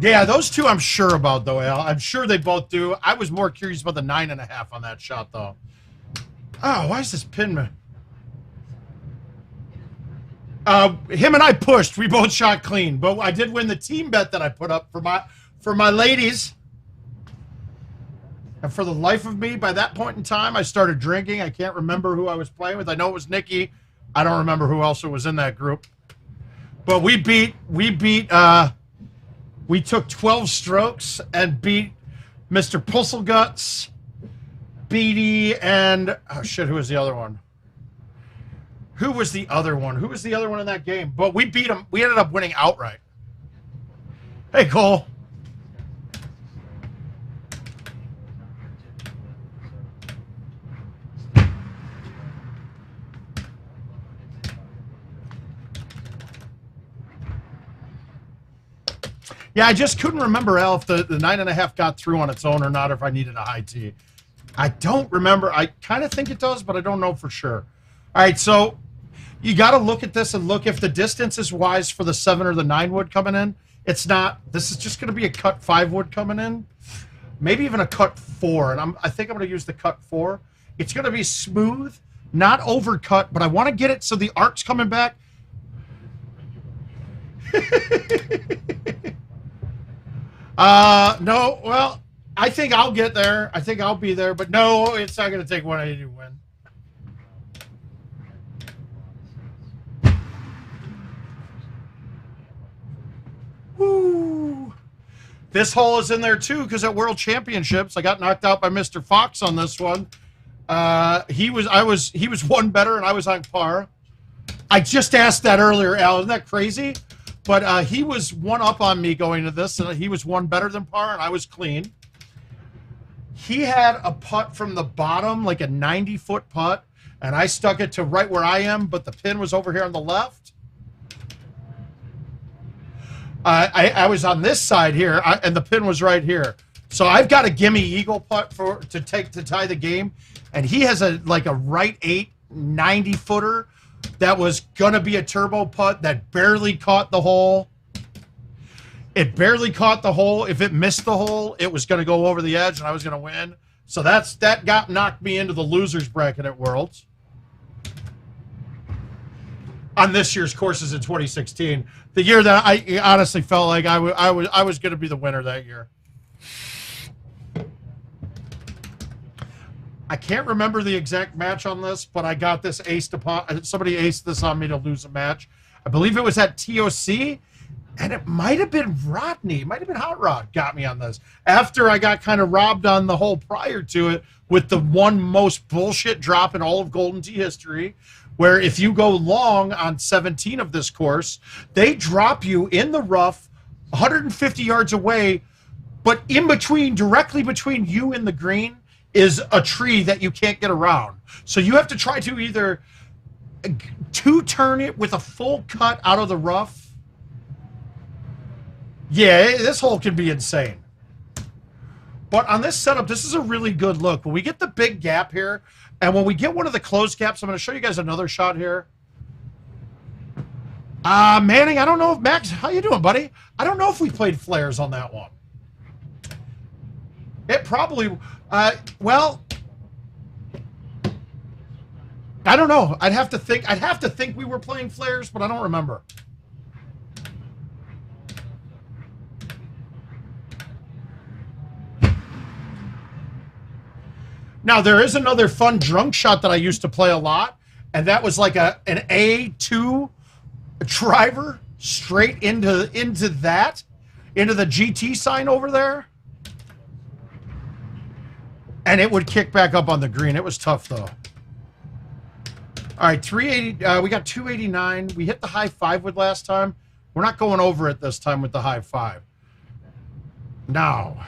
Yeah, those two I'm sure about, though, Al. I'm sure they both do. I was more curious about the 9.5 on that shot, though. Oh, why is this pin? Him and I pushed. We both shot clean, but I did win the team bet that I put up for my ladies. And for the life of me, by that point in time, I started drinking. I can't remember who I was playing with. I know it was Nikki. I don't remember who else was in that group. But we took 12 strokes and beat Mr. Pusselguts, Beatty, and oh shit, who was the other one? Who was the other one? Who was the other one in that game? But we beat him. We ended up winning outright. Hey, Cole. Yeah, I just couldn't remember, Al, if the 9.5 got through on its own or not, or if I needed a high tee. I don't remember. I kind of think it does, but I don't know for sure. All right, so you got to look at this and look if the distance is wise for the 7 or the 9 wood coming in. It's not. This is just going to be a cut 5 wood coming in. Maybe even a cut 4, and I think I'm going to use the cut 4. It's going to be smooth, not overcut, but I want to get it so the arc's coming back. No, well, I think I'll get there. I think I'll be there, but no, it's not going to take 180 to win. Woo. This hole is in there too because at World Championships, I got knocked out by Mr. Fox on this one. He was one better and I was on par. I just asked that earlier, Al. Isn't that crazy? But he was one up on me going to this, and he was one better than par, and I was clean. He had a putt from the bottom, like a 90-foot putt, and I stuck it to right where I am, but the pin was over here on the left. I was on this side here, and the pin was right here. So I've got a gimme eagle putt to tie the game, and he has a right 8 90-footer. That was going to be a turbo putt that barely caught the hole. It barely caught the hole. If it missed the hole, it was going to go over the edge and I was going to win. So that knocked me into the losers bracket at Worlds. On this year's courses in 2016. The year that I honestly felt like I was going to be the winner that year. I can't remember the exact match on this, but I got this aced upon. Somebody aced this on me to lose a match. I believe it was at TOC, and it might have been Rodney. It might have been Hot Rod got me on this. After I got kind of robbed on the hole prior to it with the one most bullshit drop in all of Golden Tee history, where if you go long on 17 of this course, they drop you in the rough 150 yards away, but in between, directly between you and the green, is a tree that you can't get around. So you have to try to either two-turn it with a full cut out of the rough. Yeah, this hole can be insane. But on this setup, this is a really good look. When we get the big gap here, and when we get one of the closed gaps, I'm going to show you guys another shot here. Manning, I don't know if Max, how you doing, buddy? I don't know if we played flares on that one. It probably, well, I don't know. I'd have to think we were playing flares, but I don't remember. Now, there is another fun drunk shot that I used to play a lot, and that was like an A2 driver straight into the GT sign over there. And it would kick back up on the green. It was tough, though. All right, 380. We got 289. We hit the high five with last time. We're not going over it this time with the high five. Now,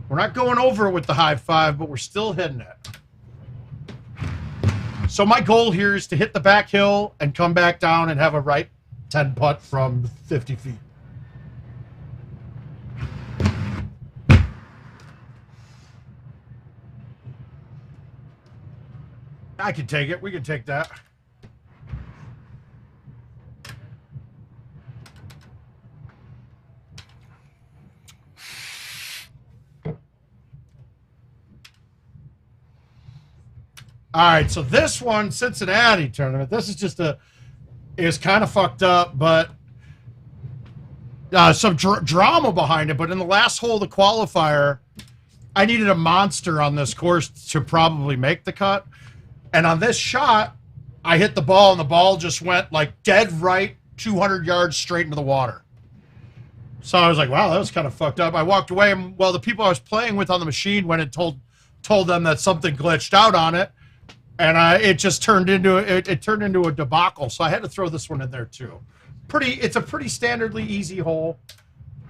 we're not going over it with the high five, but we're still hitting it. So my goal here is to hit the back hill and come back down and have a right 10 putt from 50 feet. I can take it. We can take that. All right, so this one, Cincinnati tournament, this is just it's kind of fucked up, but some drama behind it. But in the last hole of the qualifier, I needed a monster on this course to probably make the cut. And on this shot, I hit the ball, and the ball just went like dead right 200 yards straight into the water. So I was like, wow, that was kind of fucked up. I walked away, and well, the people I was playing with on the machine went and told them that something glitched out on it. And it just turned into a debacle. So I had to throw this one in there too. It's a pretty standardly easy hole.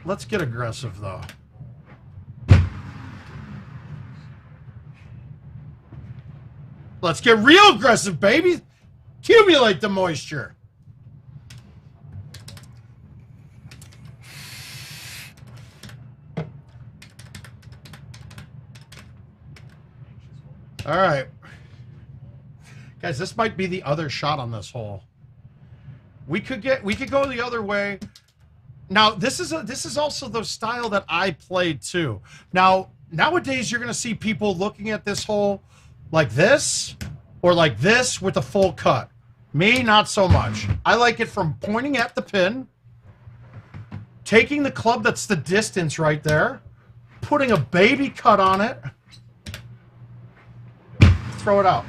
Let's get aggressive though. Let's get real aggressive, baby. Accumulate the moisture. All right. Guys, this might be the other shot on this hole. We could go the other way. Now, this is also the style that I played too. Now, nowadays you're going to see people looking at this hole like this or like this with a full cut. Me, not so much. I like it from pointing at the pin, taking the club that's the distance right there, putting a baby cut on it, throw it out.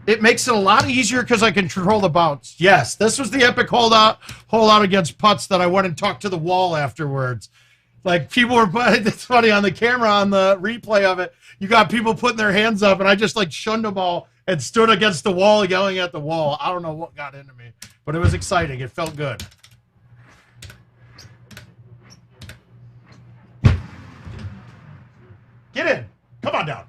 It makes it a lot easier because I can control the bounce. Yes, this was the epic hole out against putts that I went and talked to the wall afterwards. Like, people were, it's funny, on the camera, on the replay of it, you got people putting their hands up, and I just, like, shunned them all and stood against the wall yelling at the wall. I don't know what got into me, but it was exciting. It felt good. Get in. Come on down.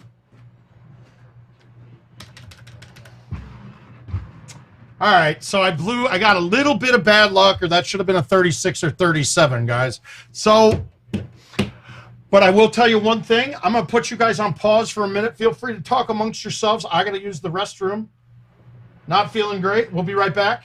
All right, so I got a little bit of bad luck, or that should have been a 36 or 37, guys. So, but I will tell you one thing. I'm going to put you guys on pause for a minute. Feel free to talk amongst yourselves. I got to use the restroom. Not feeling great. We'll be right back.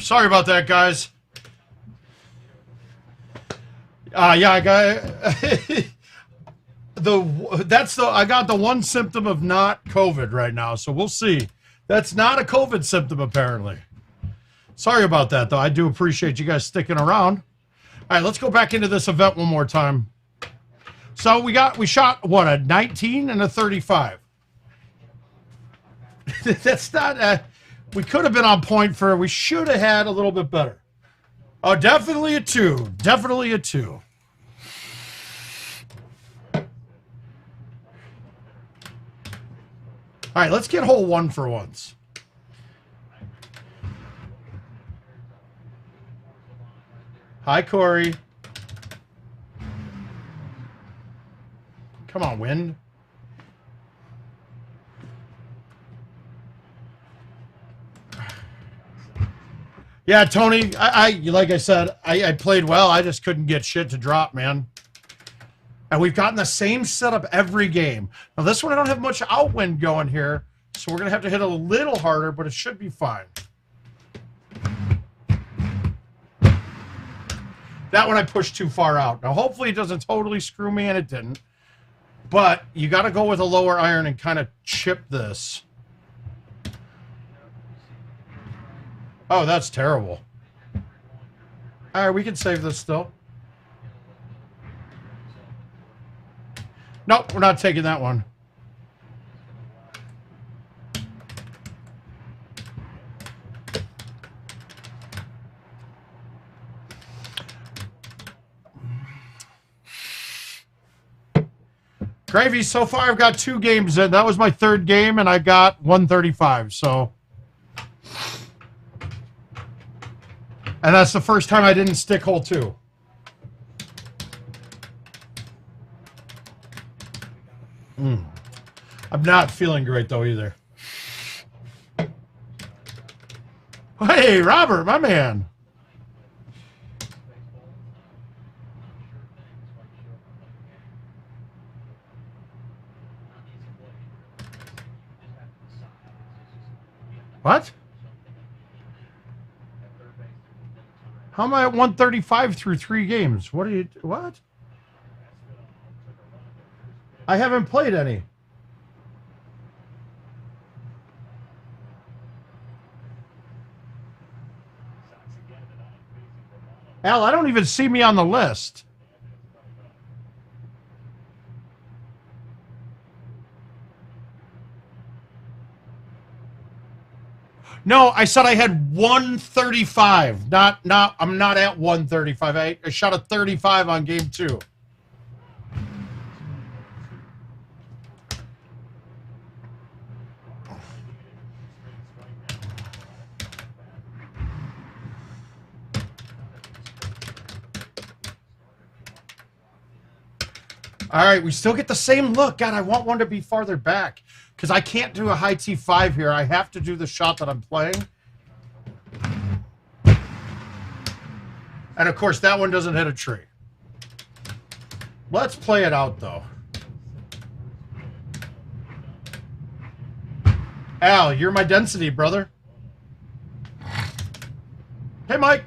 Sorry about that, guys. Yeah, I got I got the one symptom of not COVID right now, so we'll see. That's not a COVID symptom, apparently. Sorry about that, though. I do appreciate you guys sticking around. All right, let's go back into this event one more time. So we shot what, a 19 and a 35. That's not we could have been on point for, we should have had a little bit better. Oh, definitely a 2. Definitely a 2. All right, let's get hole 1 for once. Hi, Corey. Come on, wind. Yeah, Tony, like I said, I played well. I just couldn't get shit to drop, man. And we've gotten the same setup every game. Now, this one I don't have much outwind going here, so we're going to have to hit a little harder, but it should be fine. That one I pushed too far out. Now, hopefully it doesn't totally screw me, and it didn't. But you got to go with a lower iron and kind of chip this. Oh, that's terrible. All right, we can save this still. Nope, we're not taking that one. Gravy, so far I've got 2 games in. That was my 3rd game, and I got 135, so. And that's the first time I didn't stick hole 2. I'm not feeling great, though, either. Hey, Robert, my man. What? How am I at 135 through 3 games? What? I haven't played any. Al, I don't even see me on the list. No, I said I had 135. I'm not at 135. I shot a 35 on game 2. All right, we still get the same look. God, I want one to be farther back because I can't do a high T5 here. I have to do the shot that I'm playing. And, of course, that one doesn't hit a tree. Let's play it out, though. Al, you're my density, brother. Hey, Mike.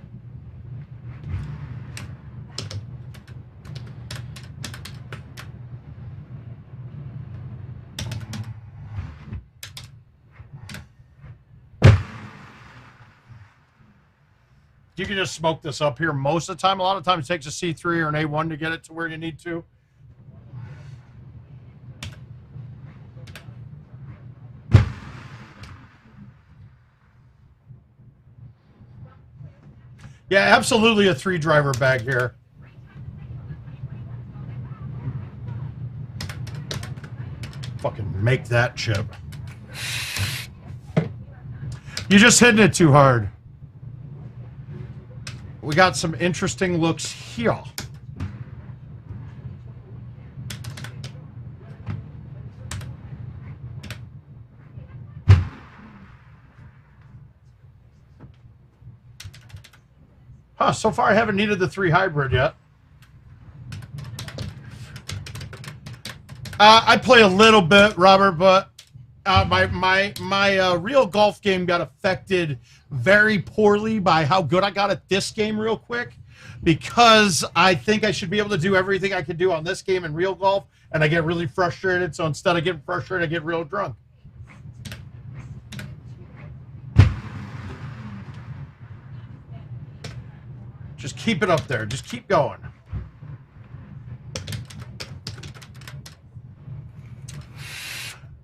You can just smoke this up here most of the time. A lot of times it takes a C3 or an A1 to get it to where you need to. Yeah, absolutely a 3-driver bag here. Fucking make that chip. You're just hitting it too hard. We got some interesting looks here. Huh, so far I haven't needed the 3 hybrid yet. I play a little bit, Robert, but my real golf game got affected very poorly by how good I got at this game real quick, because I think I should be able to do everything I can do on this game in real golf, and I get really frustrated. So instead of getting frustrated, I get real drunk. Just keep it up there. Just keep going.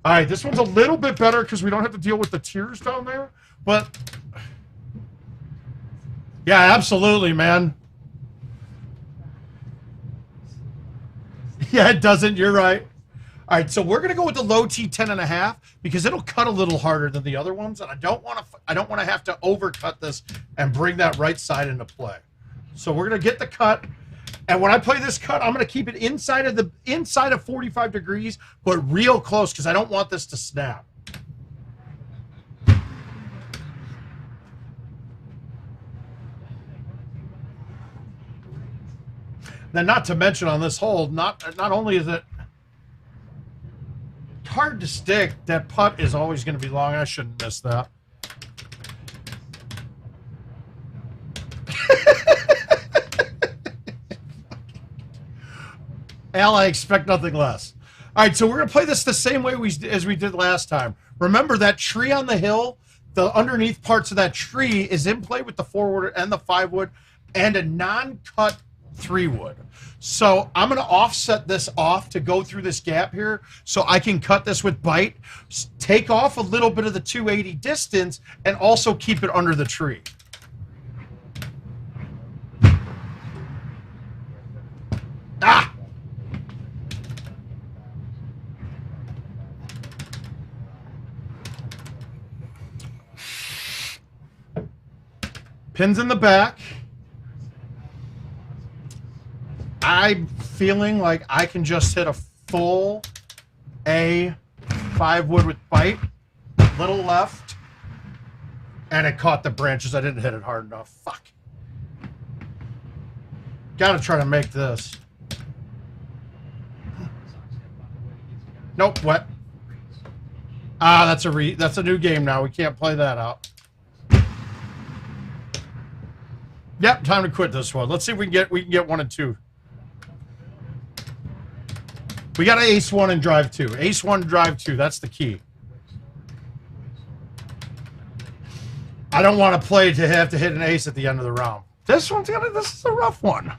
All right, this one's a little bit better because we don't have to deal with the tears down there. But, yeah, absolutely, man. Yeah, it doesn't. You're right. All right, so we're gonna go with the low T 10.5 because it'll cut a little harder than the other ones, and I don't want to have to overcut this and bring that right side into play. So we're gonna get the cut, and when I play this cut, I'm gonna keep it inside of 45 degrees, but real close because I don't want this to snap. Then, not to mention on this hole, not only is it hard to stick, that putt is always going to be long. I shouldn't miss that. Al, I expect nothing less. All right, so we're going to play this the same way as we did last time. Remember that tree on the hill, the underneath parts of that tree is in play with the 4-wood and the 5-wood and a non-cut 3-wood. So I'm going to offset this off to go through this gap here so I can cut this with bite, take off a little bit of the 280 distance, and also keep it under the tree. Ah! Pins in the back. I'm feeling like I can just hit a full A 5-wood with bite, little left, and it caught the branches. I didn't hit it hard enough. Fuck. Gotta try to make this. Nope, wet. Ah, that's a new game now. We can't play that out. Yep, time to quit this one. Let's see if we can get 1 and 2. We got an ace 1 and drive 2. Ace 1, drive 2. That's the key. I don't want to play to have to hit an ace at the end of the round. This is a rough one.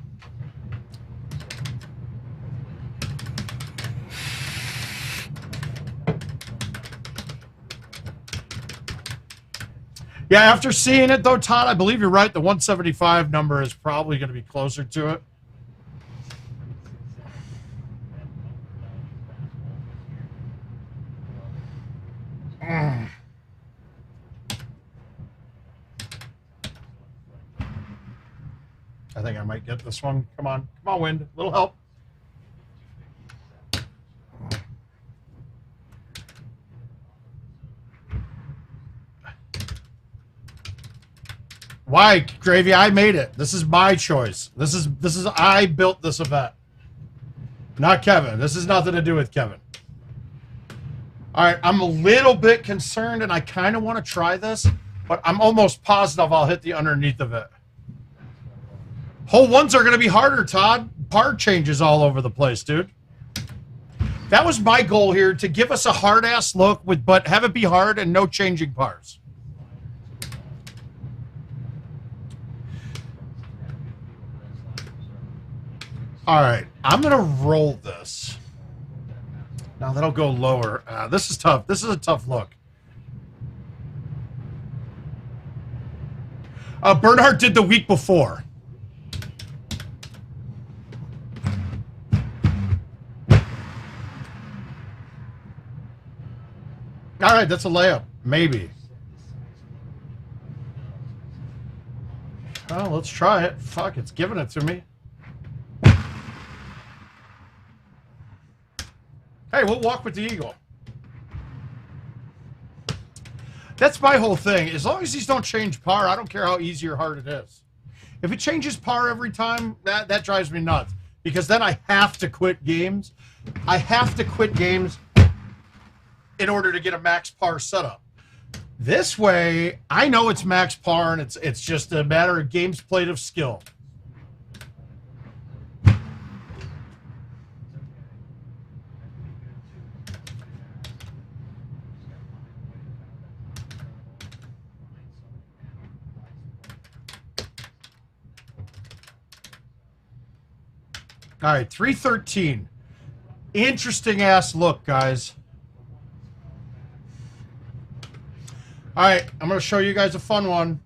Yeah, after seeing it though, Todd, I believe you're right. The 175 number is probably going to be closer to it. I think I might get this one. Come on, wind. A little help. Why, Gravy? I made it. This is my choice. This is I built this event. Not Kevin. This has nothing to do with Kevin. All right, I'm a little bit concerned, and I kind of want to try this, but I'm almost positive I'll hit the underneath of it. Hole 1s are going to be harder, Todd. Par changes all over the place, dude. That was my goal here, to give us a hard-ass look, but have it be hard and no changing pars. All right, I'm going to roll this. Now, that'll go lower. This is tough. This is a tough look. Bernhard did the week before. All right, that's a layup. Maybe. Well, let's try it. Fuck, it's giving it to me. Hey, we'll walk with the eagle. That's my whole thing. As long as these don't change par, I don't care how easy or hard it is. If it changes par every time, that drives me nuts. Because then I have to quit games. I have to quit games in order to get a max par setup. This way, I know it's max par, and it's just a matter of games played of skill. All right, 313. Interesting ass look, guys. All right, I'm going to show you guys a fun one.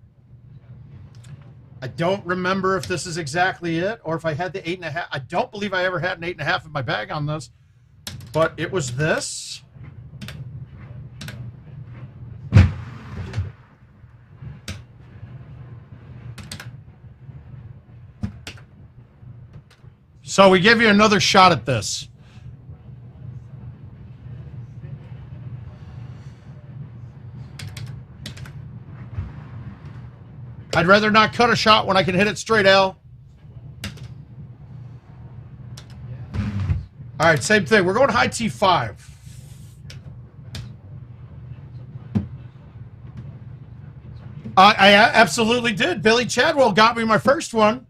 I don't remember if this is exactly it or if I had the 8.5. I don't believe I ever had an 8.5 in my bag on this, but it was this. So we give you another shot at this. I'd rather not cut a shot when I can hit it straight, Al. All right, same thing. We're going high T5. I absolutely did. Billy Chadwell got me my first one.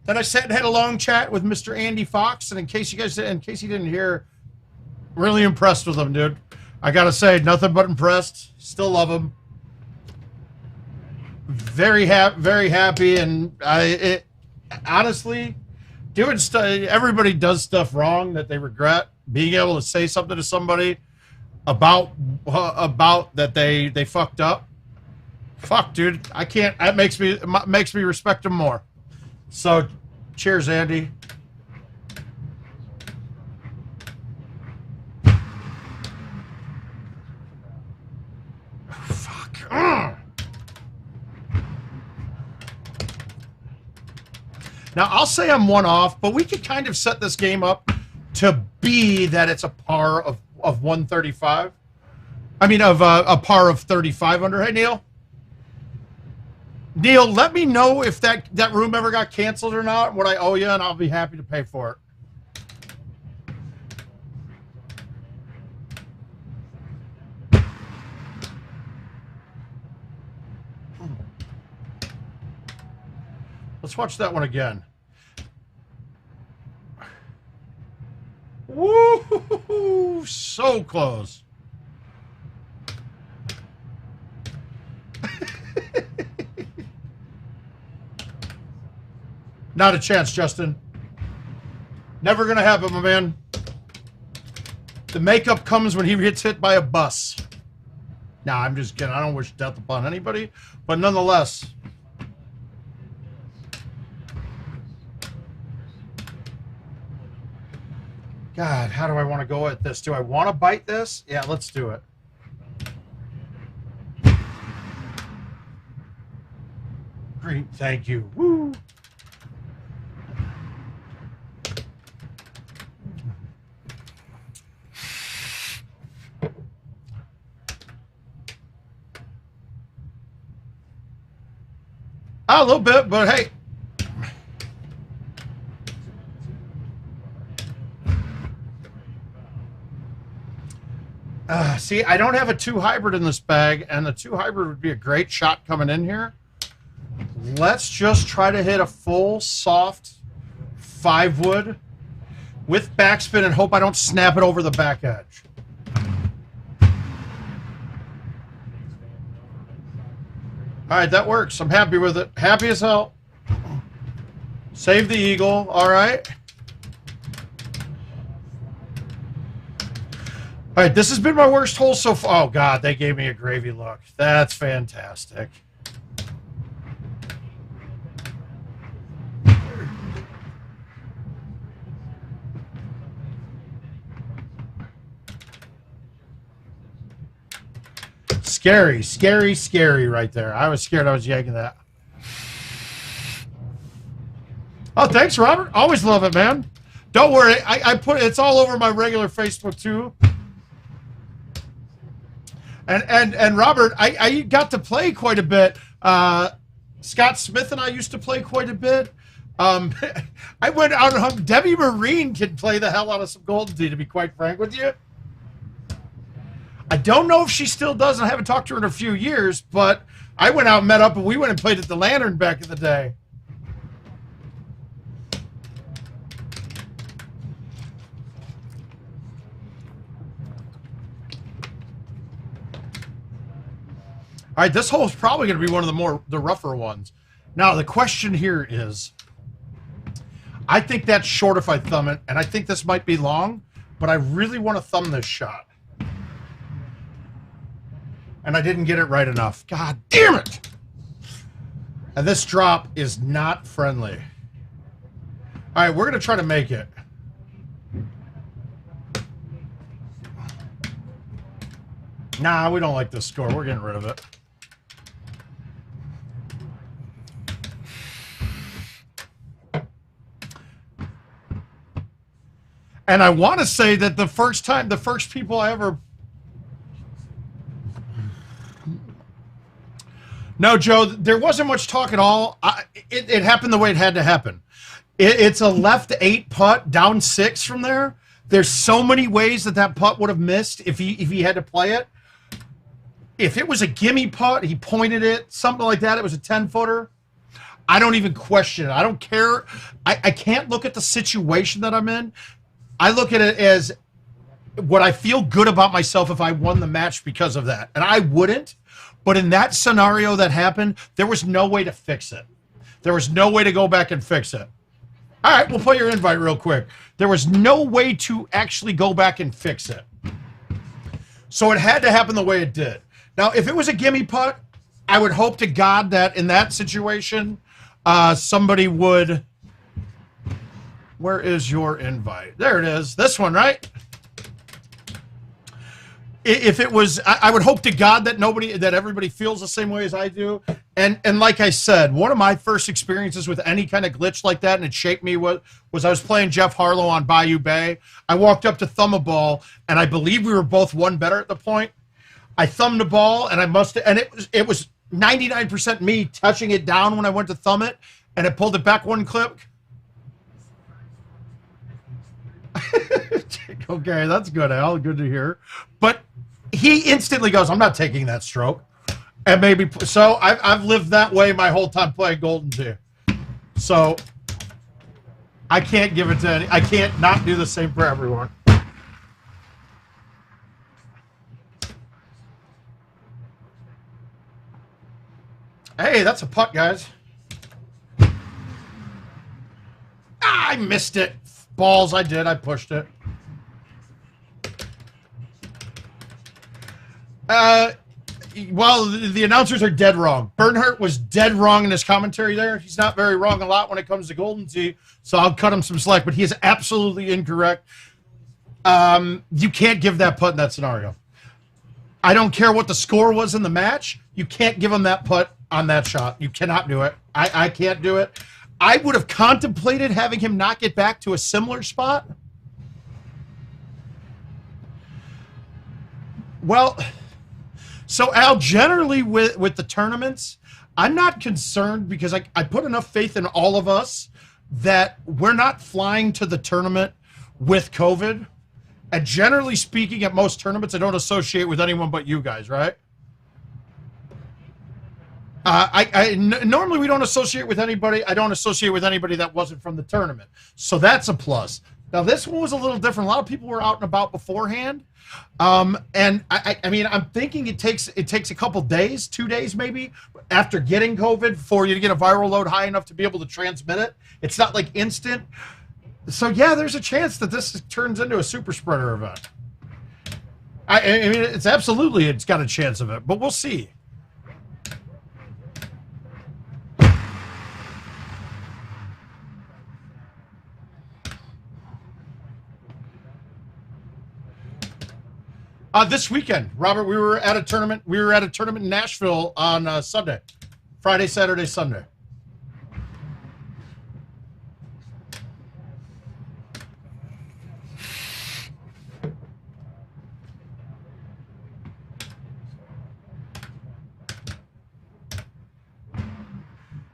Then I sat and had a long chat with Mr. Andy Fox, and in case you didn't hear, really impressed with him, dude. I gotta say, nothing but impressed. Still love him. Very happy, and honestly, doing stuff. Everybody does stuff wrong that they regret. Being able to say something to somebody about that they fucked up. Fuck, dude, I can't. That makes me respect him more. So, cheers, Andy. Fuck. Ugh. Now, I'll say I'm one off, but we could kind of set this game up to be that it's a par of 135. I mean, of a par of 35 under. Hey, Neil. Neil, let me know if that room ever got canceled or not, what I owe you, and I'll be happy to pay for it. Let's watch that one again. Woo! So close. Not a chance, Justin. Never gonna happen, my man. The makeup comes when he gets hit by a bus. Nah, I'm just kidding. I don't wish death upon anybody, but nonetheless. God, how do I want to go at this? Do I want to bite this? Yeah, let's do it. Great, thank you. Woo! A little bit, but hey. See, I don't have a 2 hybrid in this bag, and the 2 hybrid would be a great shot coming in here. Let's just try to hit a full, soft 5 wood with backspin and hope I don't snap it over the back edge. All right, that works. I'm happy with it. Happy as hell. Save the eagle. All right. All right, this has been my worst hole so far. Oh, God, they gave me a gravy look. That's fantastic. Scary, scary, scary right there. I was scared I was yanking that. Oh, thanks, Robert. Always love it, man. Don't worry. I put it's all over my regular Facebook, too. And Robert, I got to play quite a bit. Scott Smith and I used to play quite a bit. I went out and hung. Debbie Marine can play the hell out of some GoldenTee, to be quite frank with you. I don't know if she still does. I haven't talked to her in a few years, but I went out and met up, and we went and played at the Lantern back in the day. All right, this hole is probably going to be one of the rougher ones. Now, the question here is, I think that's short if I thumb it, and I think this might be long, but I really want to thumb this shot. And I didn't get it right enough. God damn it! And this drop is not friendly. All right, we're going to try to make it. Nah, we don't like this score. We're getting rid of it. And I want to say that the first people I ever... No, Joe, there wasn't much talk at all. It happened the way it had to happen. It's a left 8 putt, down 6 from there. There's so many ways that putt would have missed if he had to play it. If it was a gimme putt, he pointed it, something like that, it was a 10-footer. I don't even question it. I don't care. I can't look at the situation that I'm in. I look at it as would I feel good about myself if I won the match because of that? And I wouldn't. But in that scenario that happened, there was no way to fix it. There was no way to go back and fix it. All right, we'll play your invite real quick. There was no way to actually go back and fix it. So it had to happen the way it did. Now, if it was a gimme putt, I would hope to God that in that situation, somebody would... Where is your invite? There it is. This one, right? If it was, I would hope to God that everybody feels the same way as I do. And like I said, one of my first experiences with any kind of glitch like that, and it shaped me, was I was playing Jeff Harlow on Bayou Bay. I walked up to thumb a ball, and I believe we were both one better at the point. I thumbed the ball, and it was 99% me touching it down when I went to thumb it, and it pulled it back one clip. Okay, that's good, Al. Good to hear. But he instantly goes, I'm not taking that stroke. And maybe so I've lived that way my whole time playing Golden Tee. So I can't give it to any. I can't not do the same for everyone. Hey, that's a putt, guys. Ah, I missed it. Balls, I did. I pushed it. Well, the announcers are dead wrong. Bernhardt was dead wrong in his commentary there. He's not very wrong a lot when it comes to Golden Tee, so I'll cut him some slack, but he is absolutely incorrect. You can't give that putt in that scenario. I don't care what the score was in the match. You can't give him that putt on that shot. You cannot do it. I can't do it. I would have contemplated having him knock it back to a similar spot. Well, so Al, generally with the tournaments, I'm not concerned because I put enough faith in all of us that we're not flying to the tournament with COVID. And generally speaking, at most tournaments, I don't associate with anyone but you guys, right? Normally we don't associate with anybody. I don't associate with anybody that wasn't from the tournament. So that's a plus. Now, this one was a little different. A lot of people were out and about beforehand. And I mean, I'm thinking it takes a couple days, 2 days maybe, after getting COVID for you to get a viral load high enough to be able to transmit it. It's not like instant. So, yeah, there's a chance that this turns into a super spreader event. I mean, it's got a chance of it, but we'll see. This weekend, Robert, we were at a tournament. We were at a tournament in Nashville on Sunday, Friday, Saturday, Sunday.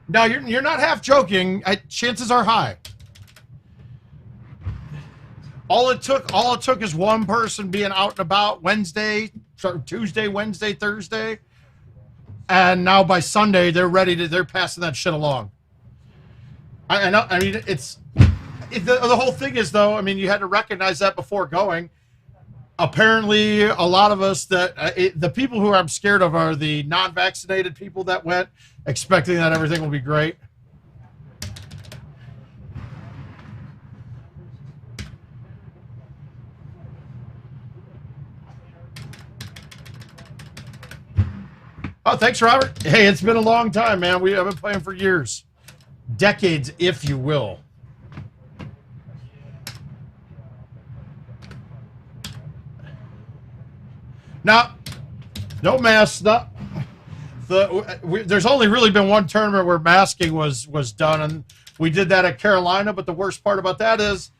Now you're not half joking. Chances are high. All it took is one person being out and about Tuesday, Wednesday, Thursday, and now by Sunday they're passing that shit along. I know. I mean, the whole thing is, though. I mean, you had to recognize that before going. Apparently, a lot of us the people who I'm scared of are the non-vaccinated people that went, expecting that everything will be great. Oh, thanks, Robert. Hey, it's been a long time, man. We have been playing for years. Decades, if you will. Now, no masks. There's only really been one tournament where masking was done, and we did that at Carolina. But the worst part about that is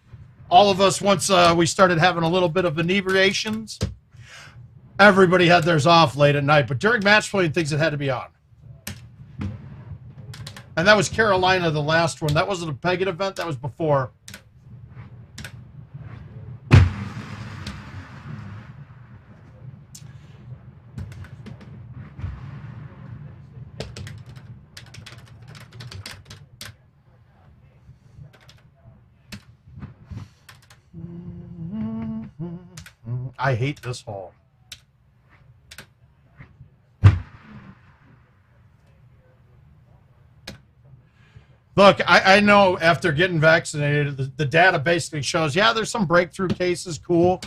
all of us, once we started having a little bit of inebriations, everybody had theirs off late at night. But during match play and things, it had to be on. And that was Carolina, the last one. That wasn't a Pagan event. That was before. I hate this hole. Look, I know after getting vaccinated, the data basically shows, yeah, there's some breakthrough cases, cool.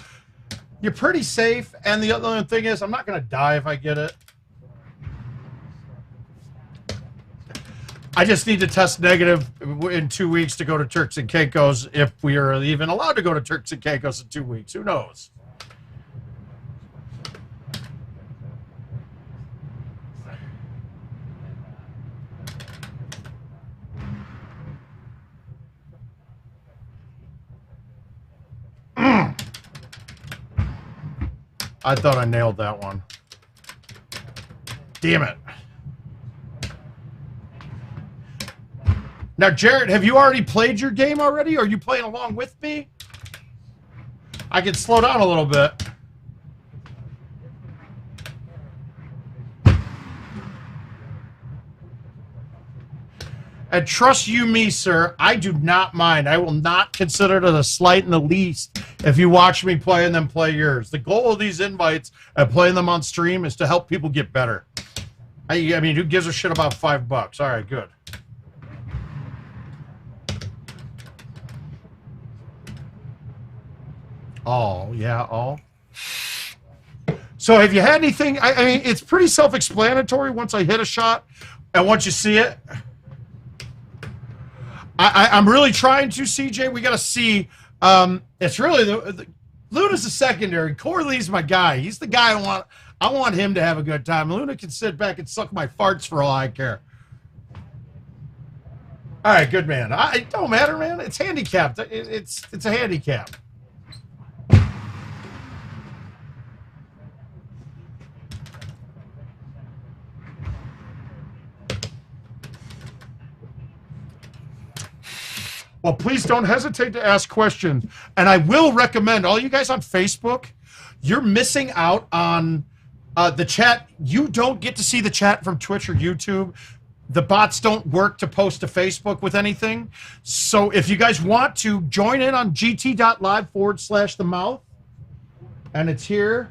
You're pretty safe, and the other thing is, I'm not going to die if I get it. I just need to test negative in 2 weeks to go to Turks and Caicos, if we are even allowed to go to Turks and Caicos in 2 weeks. Who knows? I thought I nailed that one. Damn it. Now, Jarrett, have you already played your game already? Or are you playing along with me? I can slow down a little bit. And trust you me, sir, I do not mind. I will not consider it a slight in the least if you watch me play and then play yours. The goal of these invites and playing them on stream is to help people get better. I mean, who gives a shit about $5? All right, good. Oh, yeah, oh. So have you had anything? I mean, it's pretty self-explanatory once I hit a shot and once you see it. I'm really trying to, CJ. We got to see. It's really Luna's the secondary. Corley's my guy. He's the guy I want him to have a good time. Luna can sit back and suck my farts for all I care. All right, good man. It don't matter, man. It's handicapped. It's a handicap. Well, please don't hesitate to ask questions. And I will recommend all you guys on Facebook, you're missing out on the chat. You don't get to see the chat from Twitch or YouTube. The bots don't work to post to Facebook with anything. So if you guys want to join in on gt.live/themouth, and it's here.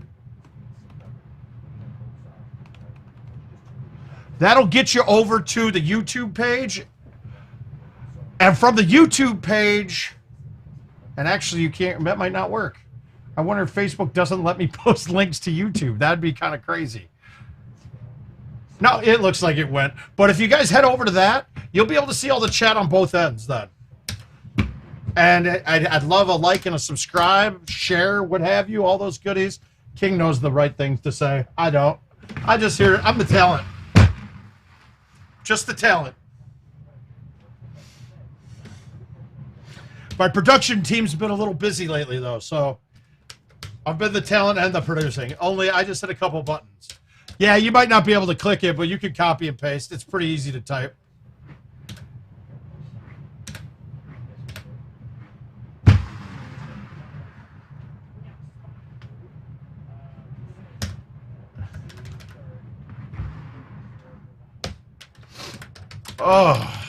That'll get you over to the YouTube page. And from the YouTube page, and actually you can't, that might not work. I wonder if Facebook doesn't let me post links to YouTube. That'd be kind of crazy. No, it looks like it went. But if you guys head over to that, you'll be able to see all the chat on both ends then. And I'd love a like and a subscribe, share, what have you, all those goodies. King knows the right things to say. I don't. I just hear, I'm the talent. Just the talent. My production team's been a little busy lately, though, so I've been the talent and the producing. Only I just hit a couple buttons. Yeah, you might not be able to click it, but you can copy and paste. It's pretty easy to type. Oh.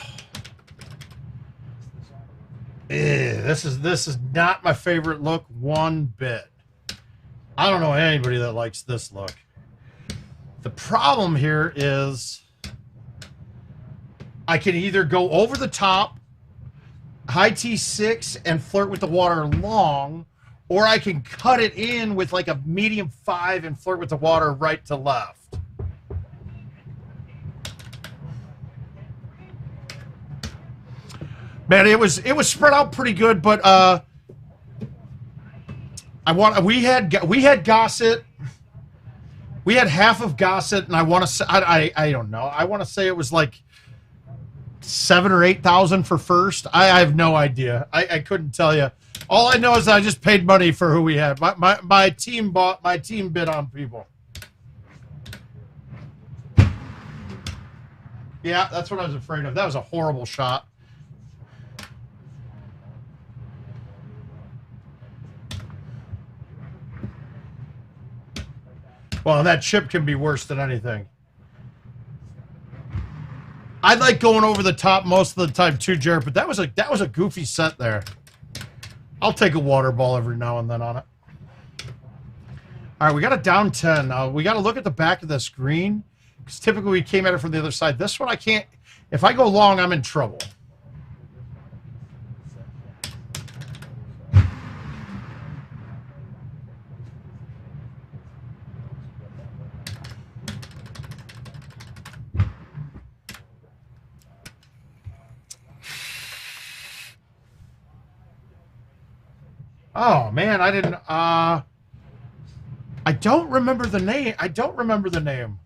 This is not my favorite look one bit. I don't know anybody that likes this look. The problem here is I can either go over the top, high T6, and flirt with the water long, or I can cut it in with like a medium 5 and flirt with the water right to left. Man, it was spread out pretty good, but we had Gossett. We had half of Gossett, and I want to say I don't know. I want to say it was like 7,000 or 8,000 for first. I have no idea. I couldn't tell you. All I know is I just paid money for who we had. My team bid on people. Yeah, that's what I was afraid of. That was a horrible shot. Well, that chip can be worse than anything. I like going over the top most of the time too, Jared, but that was a goofy set there. I'll take a water ball every now and then on it. All right, we got a down 10. We got to look at the back of this green because typically we came at it from the other side. This one I can't. If I go long, I'm in trouble. Oh man, I didn't. I don't remember the name. I don't remember the name.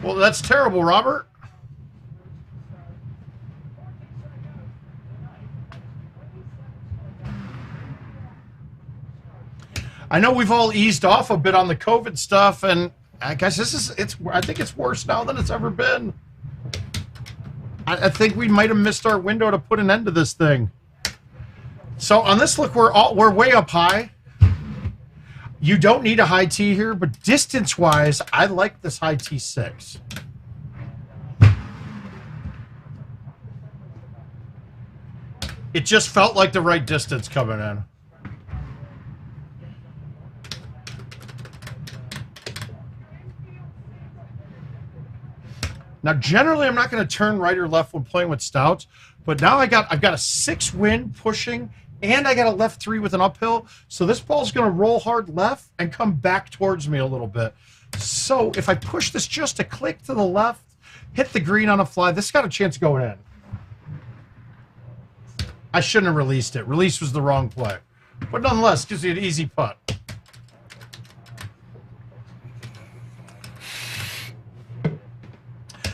Well, that's terrible, Robert. I know we've all eased off a bit on the COVID stuff, and I guess I think it's worse now than it's ever been. I think we might have missed our window to put an end to this thing. So on this look, we're way up high. You don't need a high T here, but distance-wise, I like this high T6. It just felt like the right distance coming in. Now, generally, I'm not going to turn right or left when playing with stouts, but now I've got a 6 wind pushing, and I got a left 3 with an uphill, so this ball's going to roll hard left and come back towards me a little bit. So if I push this just a click to the left, hit the green on a fly, this got a chance of going in. I shouldn't have released it. Release was the wrong play. But nonetheless, gives you an easy putt.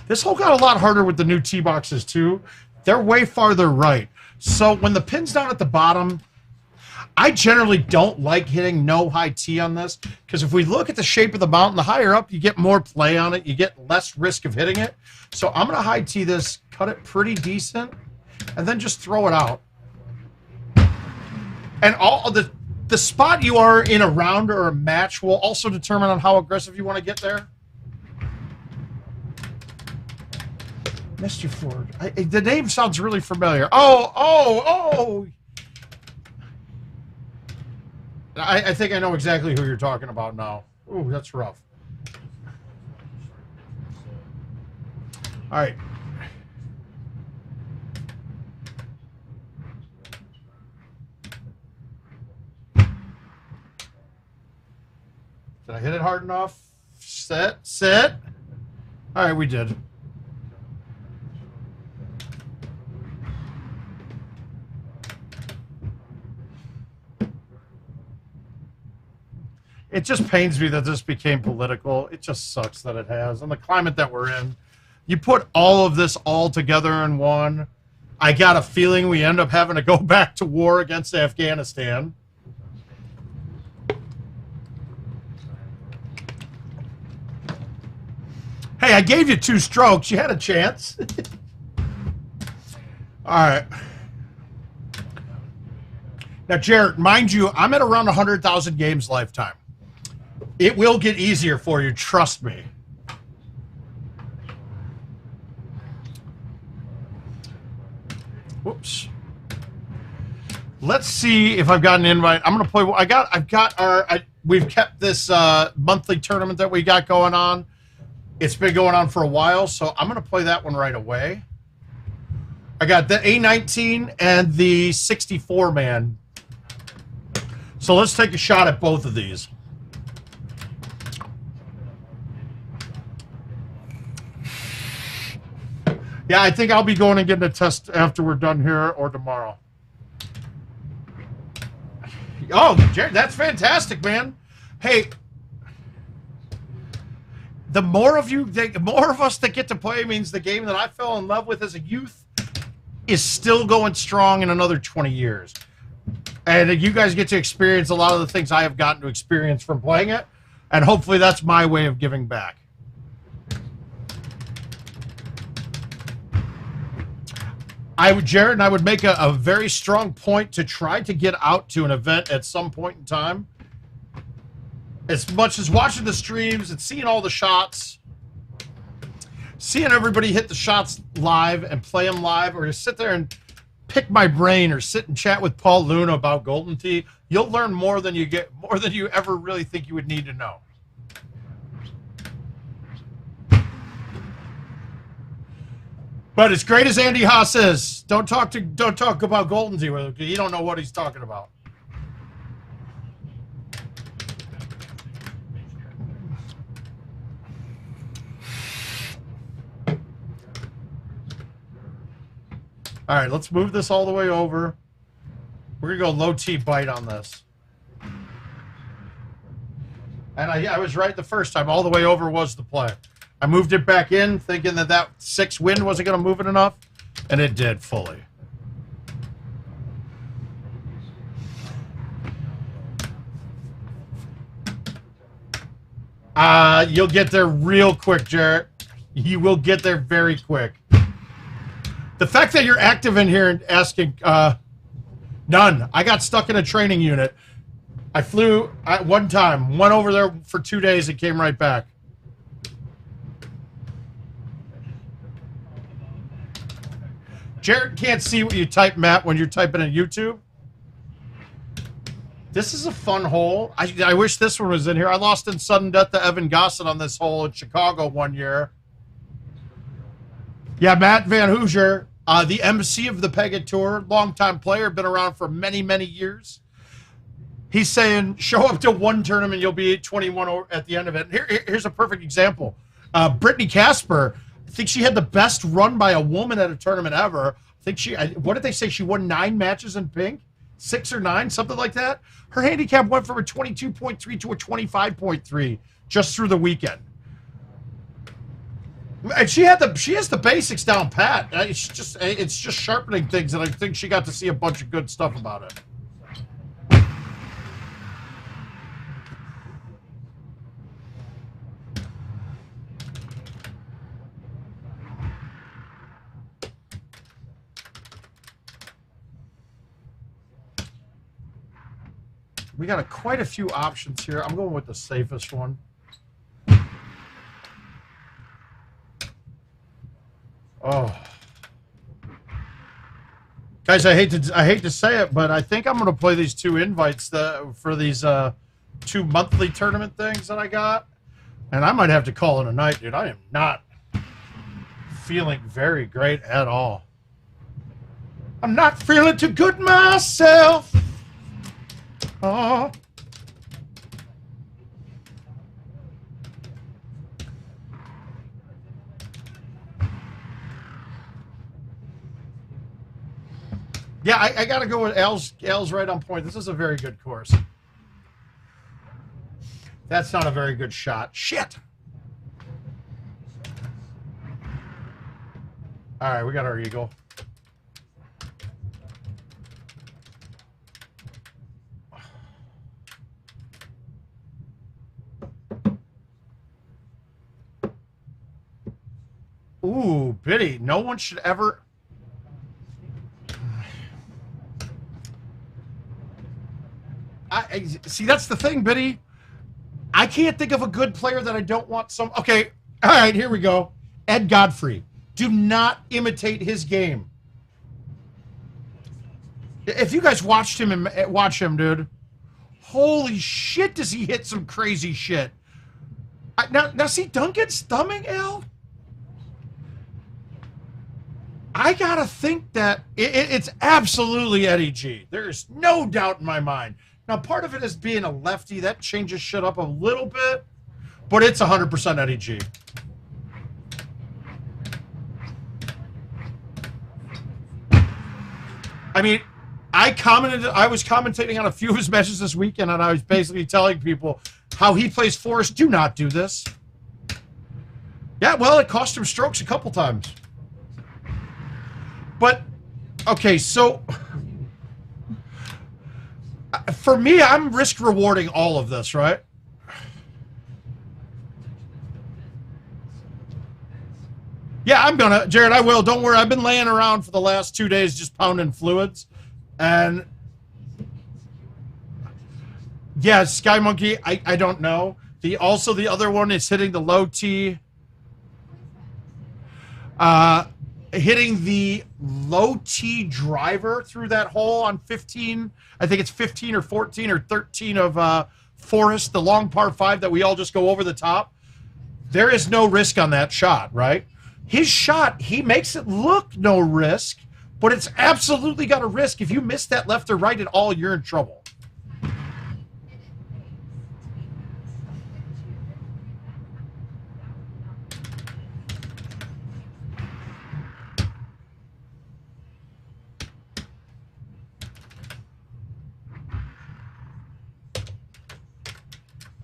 This hole got a lot harder with the new tee boxes too. They're way farther right. So when the pin's down at the bottom, I generally don't like hitting no high tee on this because if we look at the shape of the mountain, the higher up, you get more play on it. You get less risk of hitting it. So I'm going to high tee this, cut it pretty decent, and then just throw it out. And all the spot you are in a round or a match will also determine on how aggressive you want to get there. Mr. Ford. The name sounds really familiar. Oh! I think I know exactly who you're talking about now. Ooh, that's rough. All right. Did I hit it hard enough? Set. All right, we did. It just pains me that this became political. It just sucks that it has. In the climate that we're in, you put all of this all together in one. I got a feeling we end up having to go back to war against Afghanistan. Hey, I gave you 2 strokes. You had a chance. All right. Now, Jarrett, mind you, I'm at around 100,000 games lifetime. It will get easier for you, trust me. Whoops. Let's see if I've got an invite. I'm gonna play. I've got our. We've kept this monthly tournament that we got going on. It's been going on for a while, so I'm gonna play that one right away. I got the A19 and the 64 man. So let's take a shot at both of these. Yeah, I think I'll be going and getting a test after we're done here or tomorrow. Oh, Jared, that's fantastic, man. Hey, the more of you, the more of us that get to play means the game that I fell in love with as a youth is still going strong in another 20 years. And you guys get to experience a lot of the things I have gotten to experience from playing it. And hopefully that's my way of giving back. Jared and I would make a very strong point to try to get out to an event at some point in time. As much as watching the streams and seeing all the shots, seeing everybody hit the shots live and play them live, or to sit there and pick my brain or sit and chat with Paul Luna about Golden Tee, you'll learn more than you ever really think you would need to know. But as great as Andy Haas is, don't talk about Golden Tee with him because you don't know what he's talking about. All right, let's move this all the way over. We're going to go low T bite on this. And I was right the first time. All the way over was the play. I moved it back in thinking that 6 wind wasn't going to move it enough, and it did fully. You'll get there real quick, Jarrett. You will get there very quick. The fact that you're active in here and asking, none. I got stuck in a training unit. I flew one time, went over there for 2 days and came right back. Jared can't see what you type, Matt, when you're typing in YouTube. This is a fun hole. I wish this one was in here. I lost in sudden death to Evan Gossett on this hole in Chicago one year. Yeah, Matt Van Hoosier, the MC of the Pega Tour, longtime player, been around for many, many years. He's saying, show up to one tournament, you'll be 21 at the end of it. Here's a perfect example. Brittany Casper, I think she had the best run by a woman at a tournament ever. I think what did they say? She won 9 matches in pink? 6 or 9, something like that. Her handicap went from a 22.3 to a 25.3 just through the weekend. And she has the basics down pat. It's just sharpening things, and I think she got to see a bunch of good stuff about it. We got quite a few options here. I'm going with the safest one. Oh, guys, I hate to say it, but I think I'm going to play these 2 invites for these 2 monthly tournament things that I got, and I might have to call it a night, dude. I am not feeling very great at all. I'm not feeling too good myself. Oh. Yeah, I got to go with Al's right on point. This is a very good course. That's not a very good shot. Shit. All right, we got our eagle. Ooh, Biddy. No one should ever... see, that's the thing, Biddy. I can't think of a good player that I don't want some... Okay, all right, here we go. Ed Godfrey. Do not imitate his game. If you guys watched him and watch him, dude, holy shit, does he hit some crazy shit? Now see, Duncan's thumbing, Al. I gotta think that it's absolutely Eddie G. There's no doubt in my mind. Now, part of it is being a lefty. That changes shit up a little bit, but it's 100% Eddie G. I mean, I was commentating on a few of his matches this weekend, and I was basically telling people how he plays Forrest. Do not do this. Yeah, well, it cost him strokes a couple times. But, okay, so for me, I'm risk rewarding all of this, right? Yeah, I'm gonna, Jared, I will. Don't worry. I've been laying around for the last 2 days just pounding fluids. And yeah, Sky Monkey, I don't know. The other one is hitting the low T. Hitting the low T driver through that hole on 15. I think it's 15 or 14 or 13 of Forest, the long par 5 that we all just go over the top. There is no risk on that shot, right? His shot, he makes it look no risk, but it's absolutely got a risk. If you miss that left or right at all, you're in trouble.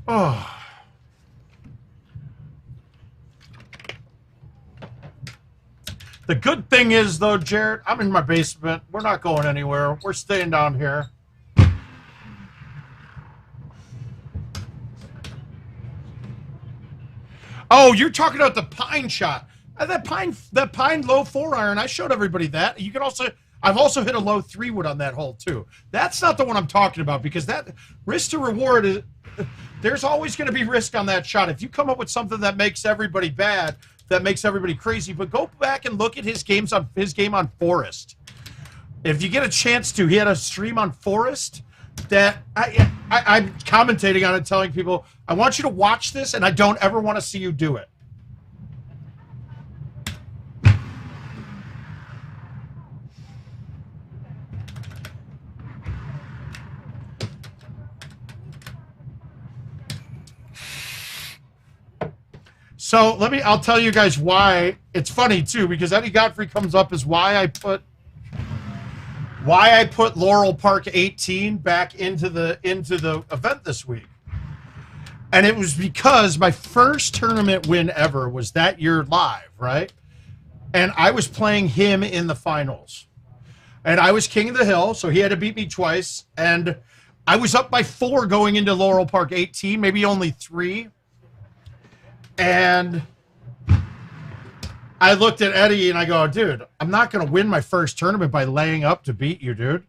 Oh. The good thing is, though, Jared, I'm in my basement. We're not going anywhere. We're staying down here. Oh, you're talking about the pine shot. That pine low 4-iron. I showed everybody that. You can also, I've also hit a low 3-wood on that hole too. That's not the one I'm talking about, because that risk to reward is, there's always going to be risk on that shot. If you come up with something that makes everybody bad, that makes everybody crazy, but go back and look at his game on Forest. If you get a chance to, he had a stream on Forest that I'm commentating on it, telling people, I want you to watch this, and I don't ever want to see you do it. So I'll tell you guys why. It's funny too, because Eddie Godfrey comes up as why I put Laurel Park 18 back into the event this week. And it was because my first tournament win ever was that year live, right? And I was playing him in the finals. And I was king of the hill, so he had to beat me twice. And I was up by 4 going into Laurel Park 18, maybe only 3. And I looked at Eddie and I go, dude, I'm not going to win my first tournament by laying up to beat you, dude.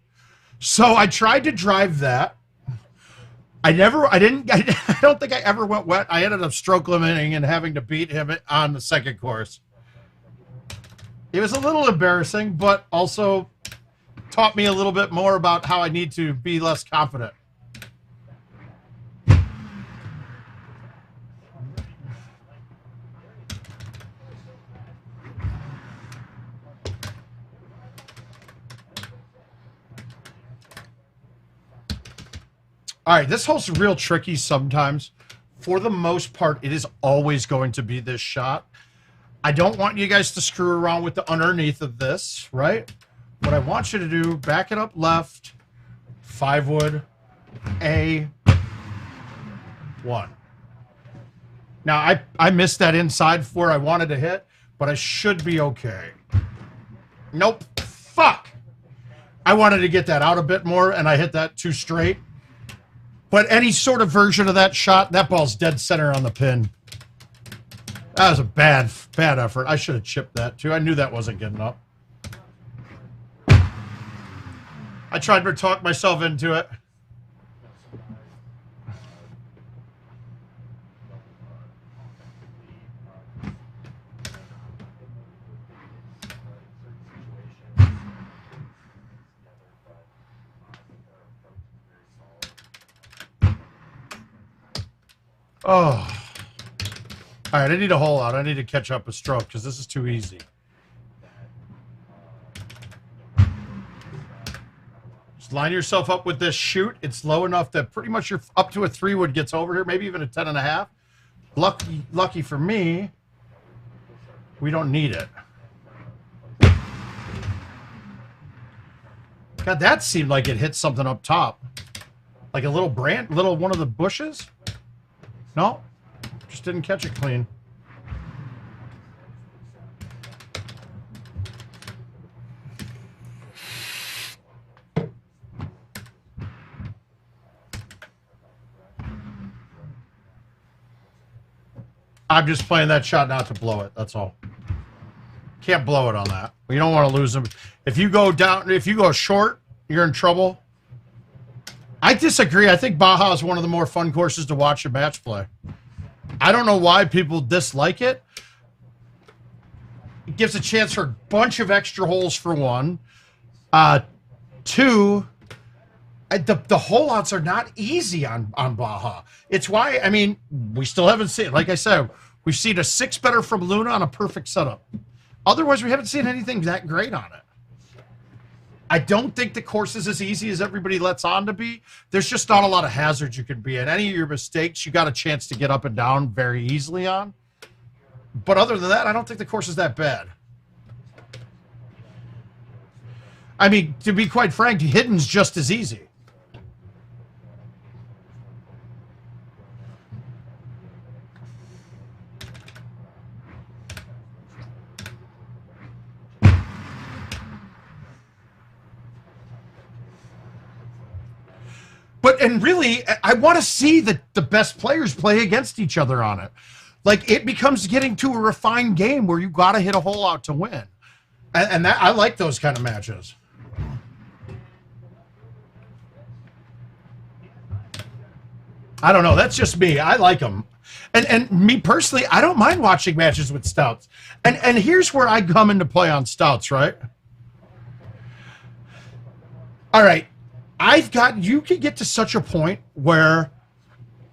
So I tried to drive that. I don't think I ever went wet. I ended up stroke limiting and having to beat him on the second course. It was a little embarrassing, but also taught me a little bit more about how I need to be less confident. All right, this hole's real tricky sometimes. For the most part, it is always going to be this shot. I don't want you guys to screw around with the underneath of this, right? What I want you to do, back it up left, 5-wood, A1. Now, I missed that inside where I wanted to hit, but I should be okay. Nope. Fuck. I wanted to get that out a bit more, and I hit that too straight. But any sort of version of that shot, that ball's dead center on the pin. That was a bad effort. I should have chipped that too. I knew that wasn't good enough. I tried to talk myself into it. Oh. All right, I need a hole out. I need to catch up a stroke because this is too easy. Just line yourself up with this shoot. It's low enough that pretty much you're up to a 3-wood gets over here, maybe even a 10.5. Lucky for me, we don't need it. God, that seemed like it hit something up top. Like a little one of the bushes? No, just didn't catch it clean. I'm just playing that shot not to blow it, that's all. Can't blow it on that. You don't want to lose them. If you go down, if you go short, you're in trouble. I disagree. I think Baja is one of the more fun courses to watch a match play. I don't know why people dislike it. It gives a chance for a bunch of extra holes for one. Two, the hole outs are not easy on Baja. It's why, I mean, we still haven't seen, like I said, we've seen a 6 better from Luna on a perfect setup. Otherwise, we haven't seen anything that great on it. I don't think the course is as easy as everybody lets on to be. There's just not a lot of hazards you can be in. Any of your mistakes, you got a chance to get up and down very easily on. But other than that, I don't think the course is that bad. I mean, to be quite frank, hitting's just as easy. And really, I want to see the best players play against each other on it. Like, it becomes getting to a refined game where you got to hit a hole out to win. And that, I like those kind of matches. I don't know. That's just me. I like them. And me personally, I don't mind watching matches with stouts. And here's where I come into play on stouts, right? All right. You can get to such a point where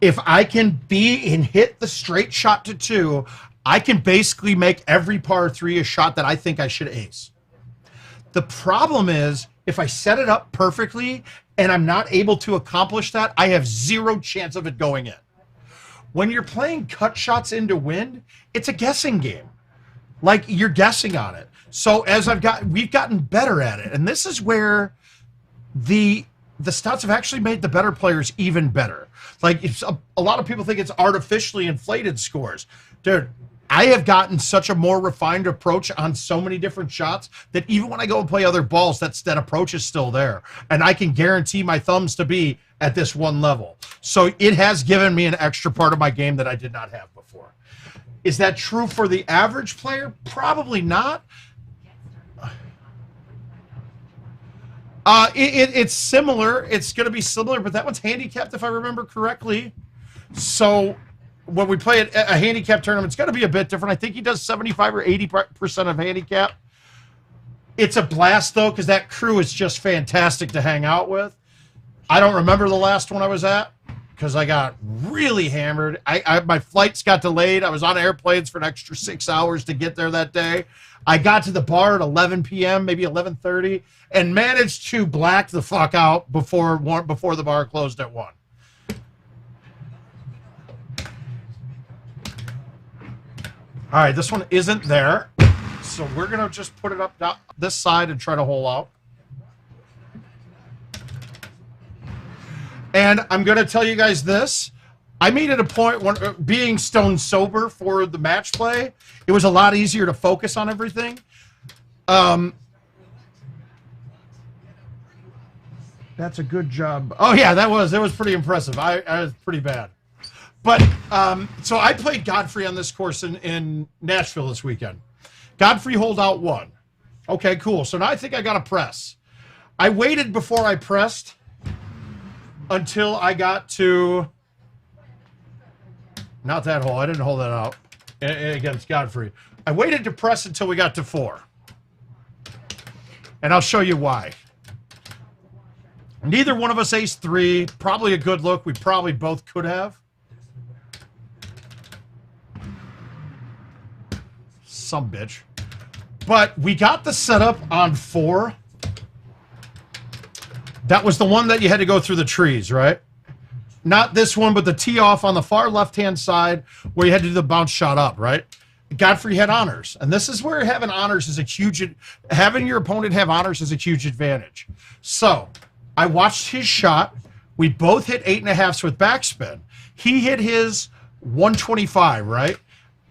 if I can be and hit the straight shot to 2, I can basically make every par 3 a shot that I think I should ace. The problem is if I set it up perfectly and I'm not able to accomplish that, I have 0 chance of it going in. When you're playing cut shots into wind, it's a guessing game. Like, you're guessing on it. So we've gotten better at it. And this is where the stouts have actually made the better players even better. Like, it's a lot of people think it's artificially inflated scores. Dude, I have gotten such a more refined approach on so many different shots that even when I go and play other balls, that approach is still there. And I can guarantee my thumbs to be at this one level. So it has given me an extra part of my game that I did not have before. Is that true for the average player? Probably not. It's similar. It's going to be similar, but that one's handicapped if I remember correctly. So when we play a handicap tournament, it's going to be a bit different. I think he does 75 or 80% of handicap. It's a blast, though, because that crew is just fantastic to hang out with. I don't remember the last one I was at because I got really hammered. My flights got delayed. I was on airplanes for an extra 6 hours to get there that day. I got to the bar at 11 p.m., maybe 11:30, and managed to black the fuck out before the bar closed at 1. All right, this one isn't there, so we're going to just put it up down this side and try to hole out. And I'm going to tell you guys this. I made it a point when being stone sober for the match play, it was a lot easier to focus on everything. That's a good job. Oh yeah, that was pretty impressive. I was pretty bad. But so I played Godfrey on this course in Nashville this weekend. Godfrey holed out 1. Okay, cool. So now I think I got to press. I waited before I pressed until I got to... Not that hole. I didn't hold that out against Godfrey. I waited to press until we got to 4. And I'll show you why. Neither one of us aced 3. Probably a good look. We probably both could have. some bitch. But we got the setup on 4. That was the one that you had to go through the trees, right? Not this one, but the tee off on the far left-hand side where you had to do the bounce shot up, right? Godfrey had honors. And this is where having honors is a huge... Having your opponent have honors is a huge advantage. So, I watched his shot. We both hit 8.5s with backspin. He hit his 125, right?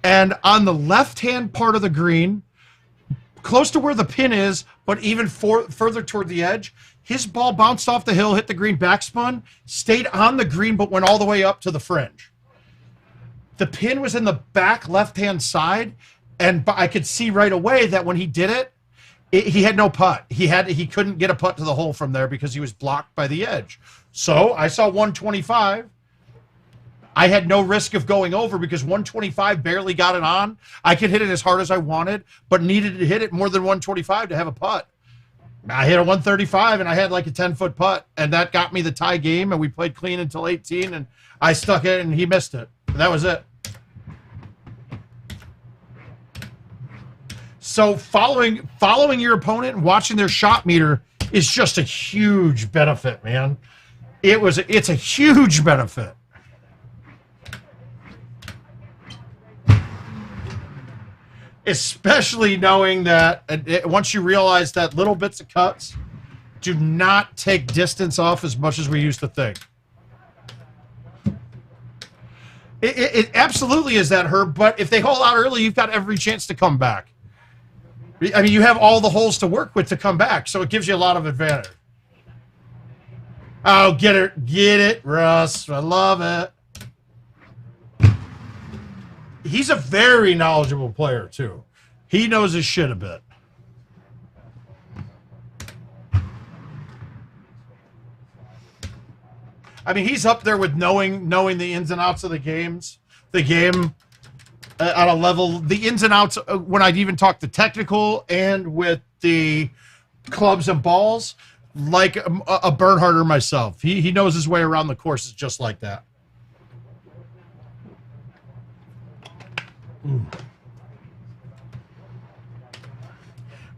And on the left-hand part of the green, close to where the pin is, but even further toward the edge, his ball bounced off the hill, hit the green, backspun, stayed on the green, but went all the way up to the fringe. The pin was in the back left-hand side, and I could see right away that when he did it, he had no putt. He couldn't get a putt to the hole from there because he was blocked by the edge. So I saw 125. I had no risk of going over because 125 barely got it on. I could hit it as hard as I wanted, but needed to hit it more than 125 to have a putt. I hit a 135 and I had like a 10-foot putt, and that got me the tie game, and we played clean until 18, and I stuck it and he missed it. That was it. So following your opponent and watching their shot meter is just a huge benefit, man. It's a huge benefit. Especially knowing that once you realize that little bits of cuts do not take distance off as much as we used to think. It absolutely is that, Herb, but if they hole out early, you've got every chance to come back. I mean, you have all the holes to work with to come back, so it gives you a lot of advantage. Oh, get it, Russ. I love it. He's a very knowledgeable player, too. He knows his shit a bit. I mean, he's up there with knowing the ins and outs of the game on a level, the ins and outs, when I'd even talk the technical and with the clubs and balls, like a Bernharder myself. He knows his way around the courses just like that. Ooh.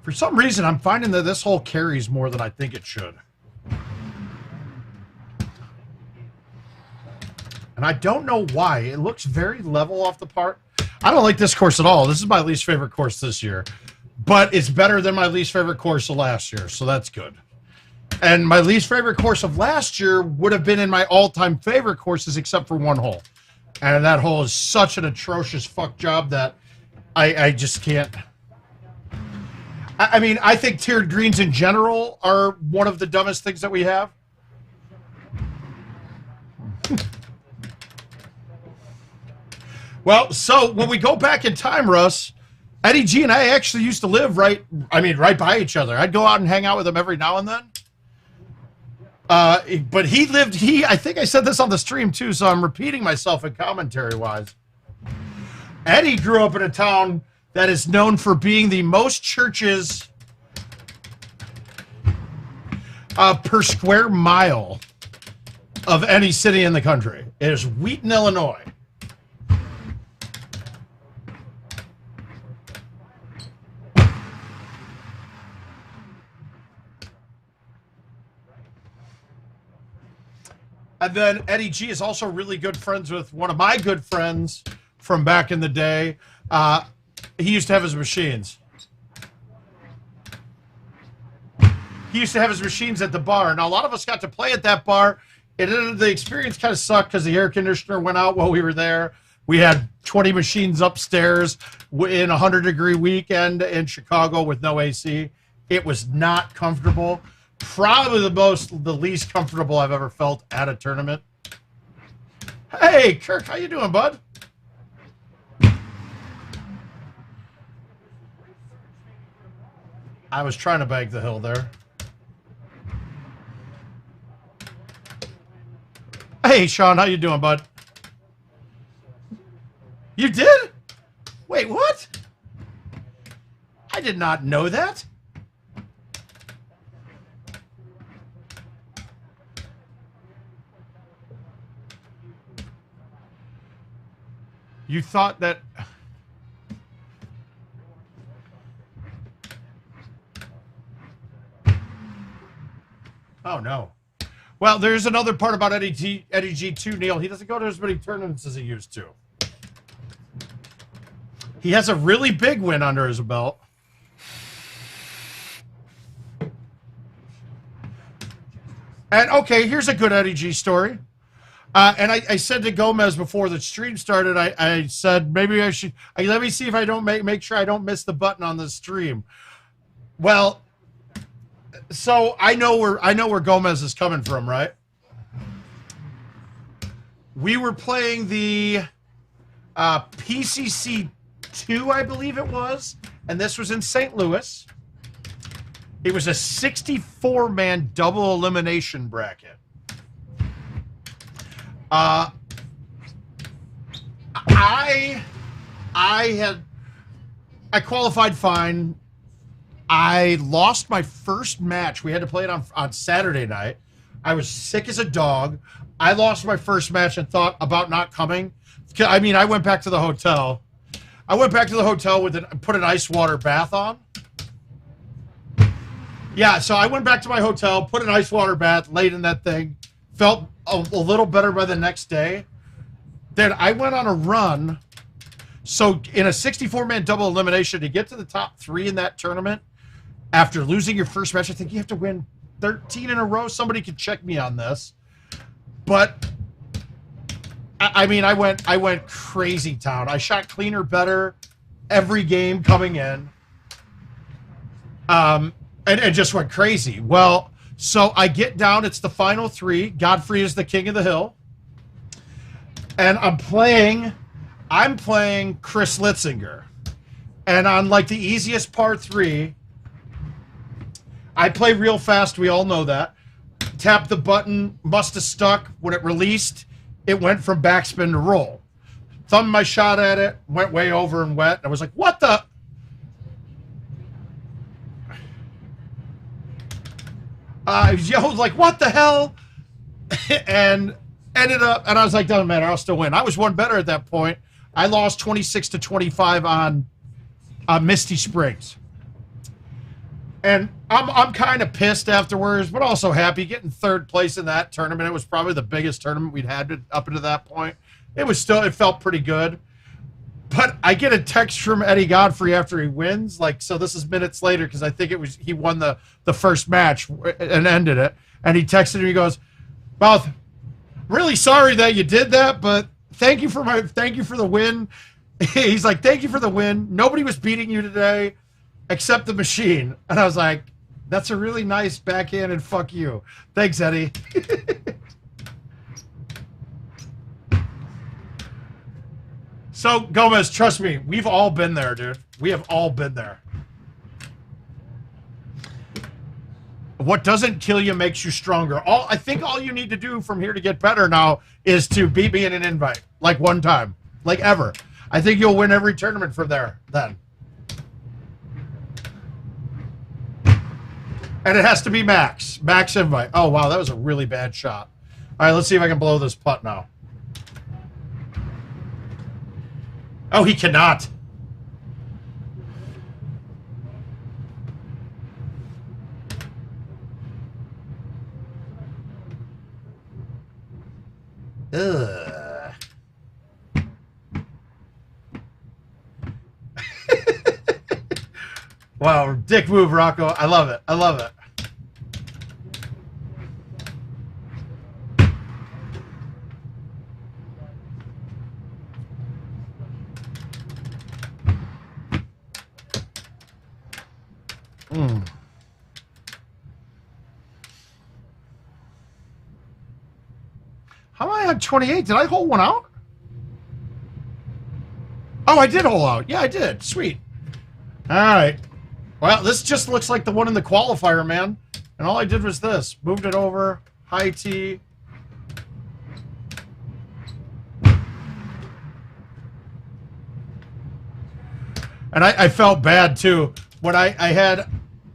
For some reason, I'm finding that this hole carries more than I think it should. And I don't know why. It looks very level off the part. I don't like this course at all. This is my least favorite course this year. But it's better than my least favorite course of last year, so that's good. And my least favorite course of last year would have been in my all-time favorite courses except for one hole. And that hole is such an atrocious fuck job that I just can't. I mean, I think tiered greens in general are one of the dumbest things that we have. Well, so when we go back in time, Russ, Eddie G and I actually used to live right by each other. I'd go out and hang out with him every now and then. But I think I said this on the stream too, so I'm repeating myself in commentary-wise. Eddie grew up in a town that is known for being the most churches per square mile of any city in the country. It is Wheaton, Illinois. And then Eddie G is also really good friends with one of my good friends from back in the day. He used to have his machines. He used to have his machines at the bar. Now, a lot of us got to play at that bar. The experience kind of sucked because the air conditioner went out while we were there. We had 20 machines upstairs in a 100-degree weekend in Chicago with no AC. It was not comfortable. Probably the least comfortable I've ever felt at a tournament. Hey, Kirk, how you doing, bud? I was trying to bank the hill there. Hey, Sean, how you doing, bud? You did? Wait, what? I did not know that. You thought that... Oh, no. Well, there's another part about Eddie G too, Neil. He doesn't go to as many tournaments as he used to. He has a really big win under his belt. And, okay, here's a good Eddie G story. And I said to Gomez before the stream started, I said, maybe I should, let me see if I don't make sure I don't miss the button on the stream. Well, so I know where Gomez is coming from, right? We were playing the PCC 2, I believe it was, and this was in St. Louis. It was a 64-man double elimination bracket. I qualified fine. I lost my first match. We had to play it on Saturday night. I was sick as a dog. I lost my first match and thought about not coming. I mean, I went back to the hotel. Put an ice water bath on. Yeah, so I went back to my hotel, put an ice water bath, laid in that thing, felt a little better by the next day. Then I went on a run. So in a 64-man double elimination, to get to the top 3 in that tournament, after losing your first match, I think you have to win 13 in a row. Somebody could check me on this. But, I mean, I went crazy town. I shot cleaner, better every game coming in. And just went crazy. Well, so I get down. It's the final 3. Godfrey is the king of the hill. And I'm playing Chris Litzinger. And on, like, the easiest par 3, I play real fast. We all know that. Tap the button. Must have stuck. When it released, it went from backspin to roll. Thumbed my shot at it. Went way over and wet. I was like, what the... I yelled like, what the hell? And ended up, and I was like, doesn't matter, I'll still win. I was one better at that point. I lost 26-25 on Misty Springs. And I'm kind of pissed afterwards, but also happy getting 3rd place in that tournament. It was probably the biggest tournament we'd had up until that point. It felt pretty good. But I get a text from Eddie Godfrey after he wins. Like, so this is minutes later, because I think he won the first match and ended it. And he texted me, he goes, "Mouth, really sorry that you did that, but thank you for the win." He's like, "Thank you for the win. Nobody was beating you today except the machine." And I was like, that's a really nice backhanded fuck you. Thanks, Eddie. So, Gomez, trust me, we've all been there, dude. We have all been there. What doesn't kill you makes you stronger. I think all you need to do from here to get better now is to beat me in an invite. Like one time. Like ever. I think you'll win every tournament from there then. And it has to be max. Max invite. Oh, wow, that was a really bad shot. All right, let's see if I can blow this putt now. Oh, he cannot. Ugh. Wow, dick move, Rocco. I love it. I love it. How am I on 28? Did I hole one out? Oh, I did hole out. Yeah, I did. Sweet. All right. Well, this just looks like the one in the qualifier, man. And all I did was this. Moved it over. High tee. And I felt bad, too. When I had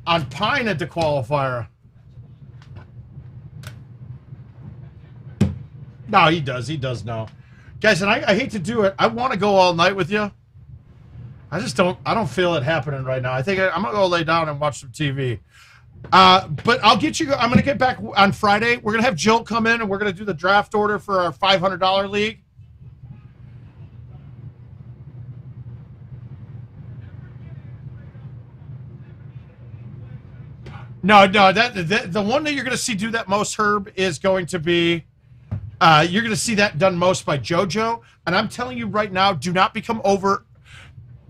on Pine at the qualifier. No, he does. He does know. Guys, and I hate to do it. I want to go all night with you. I just don't feel it happening right now. I think I'm going to go lay down and watch some TV. But I'll get you. I'm going to get back on Friday. We're going to have Jill come in and we're going to do the draft order for our $500 league. No, the one that you're going to see do that most, Herb, is going to be you're going to see that done most by JoJo. And I'm telling you right now, do not become over.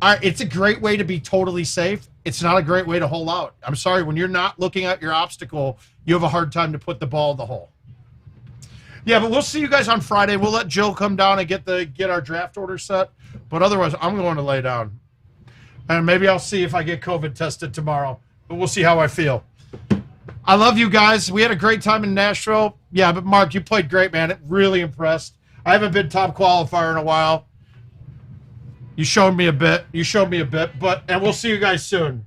It's a great way to be totally safe. It's not a great way to hole out. I'm sorry, when you're not looking at your obstacle, you have a hard time to put the ball in the hole. Yeah, but we'll see you guys on Friday. We'll let Jill come down and get our draft order set. But otherwise, I'm going to lay down. And maybe I'll see if I get COVID tested tomorrow. But we'll see how I feel. I love you guys. We had a great time in Nashville. Yeah, but Mark, you played great, man. It really impressed. I haven't been top qualifier in a while. You showed me a bit. And we'll see you guys soon.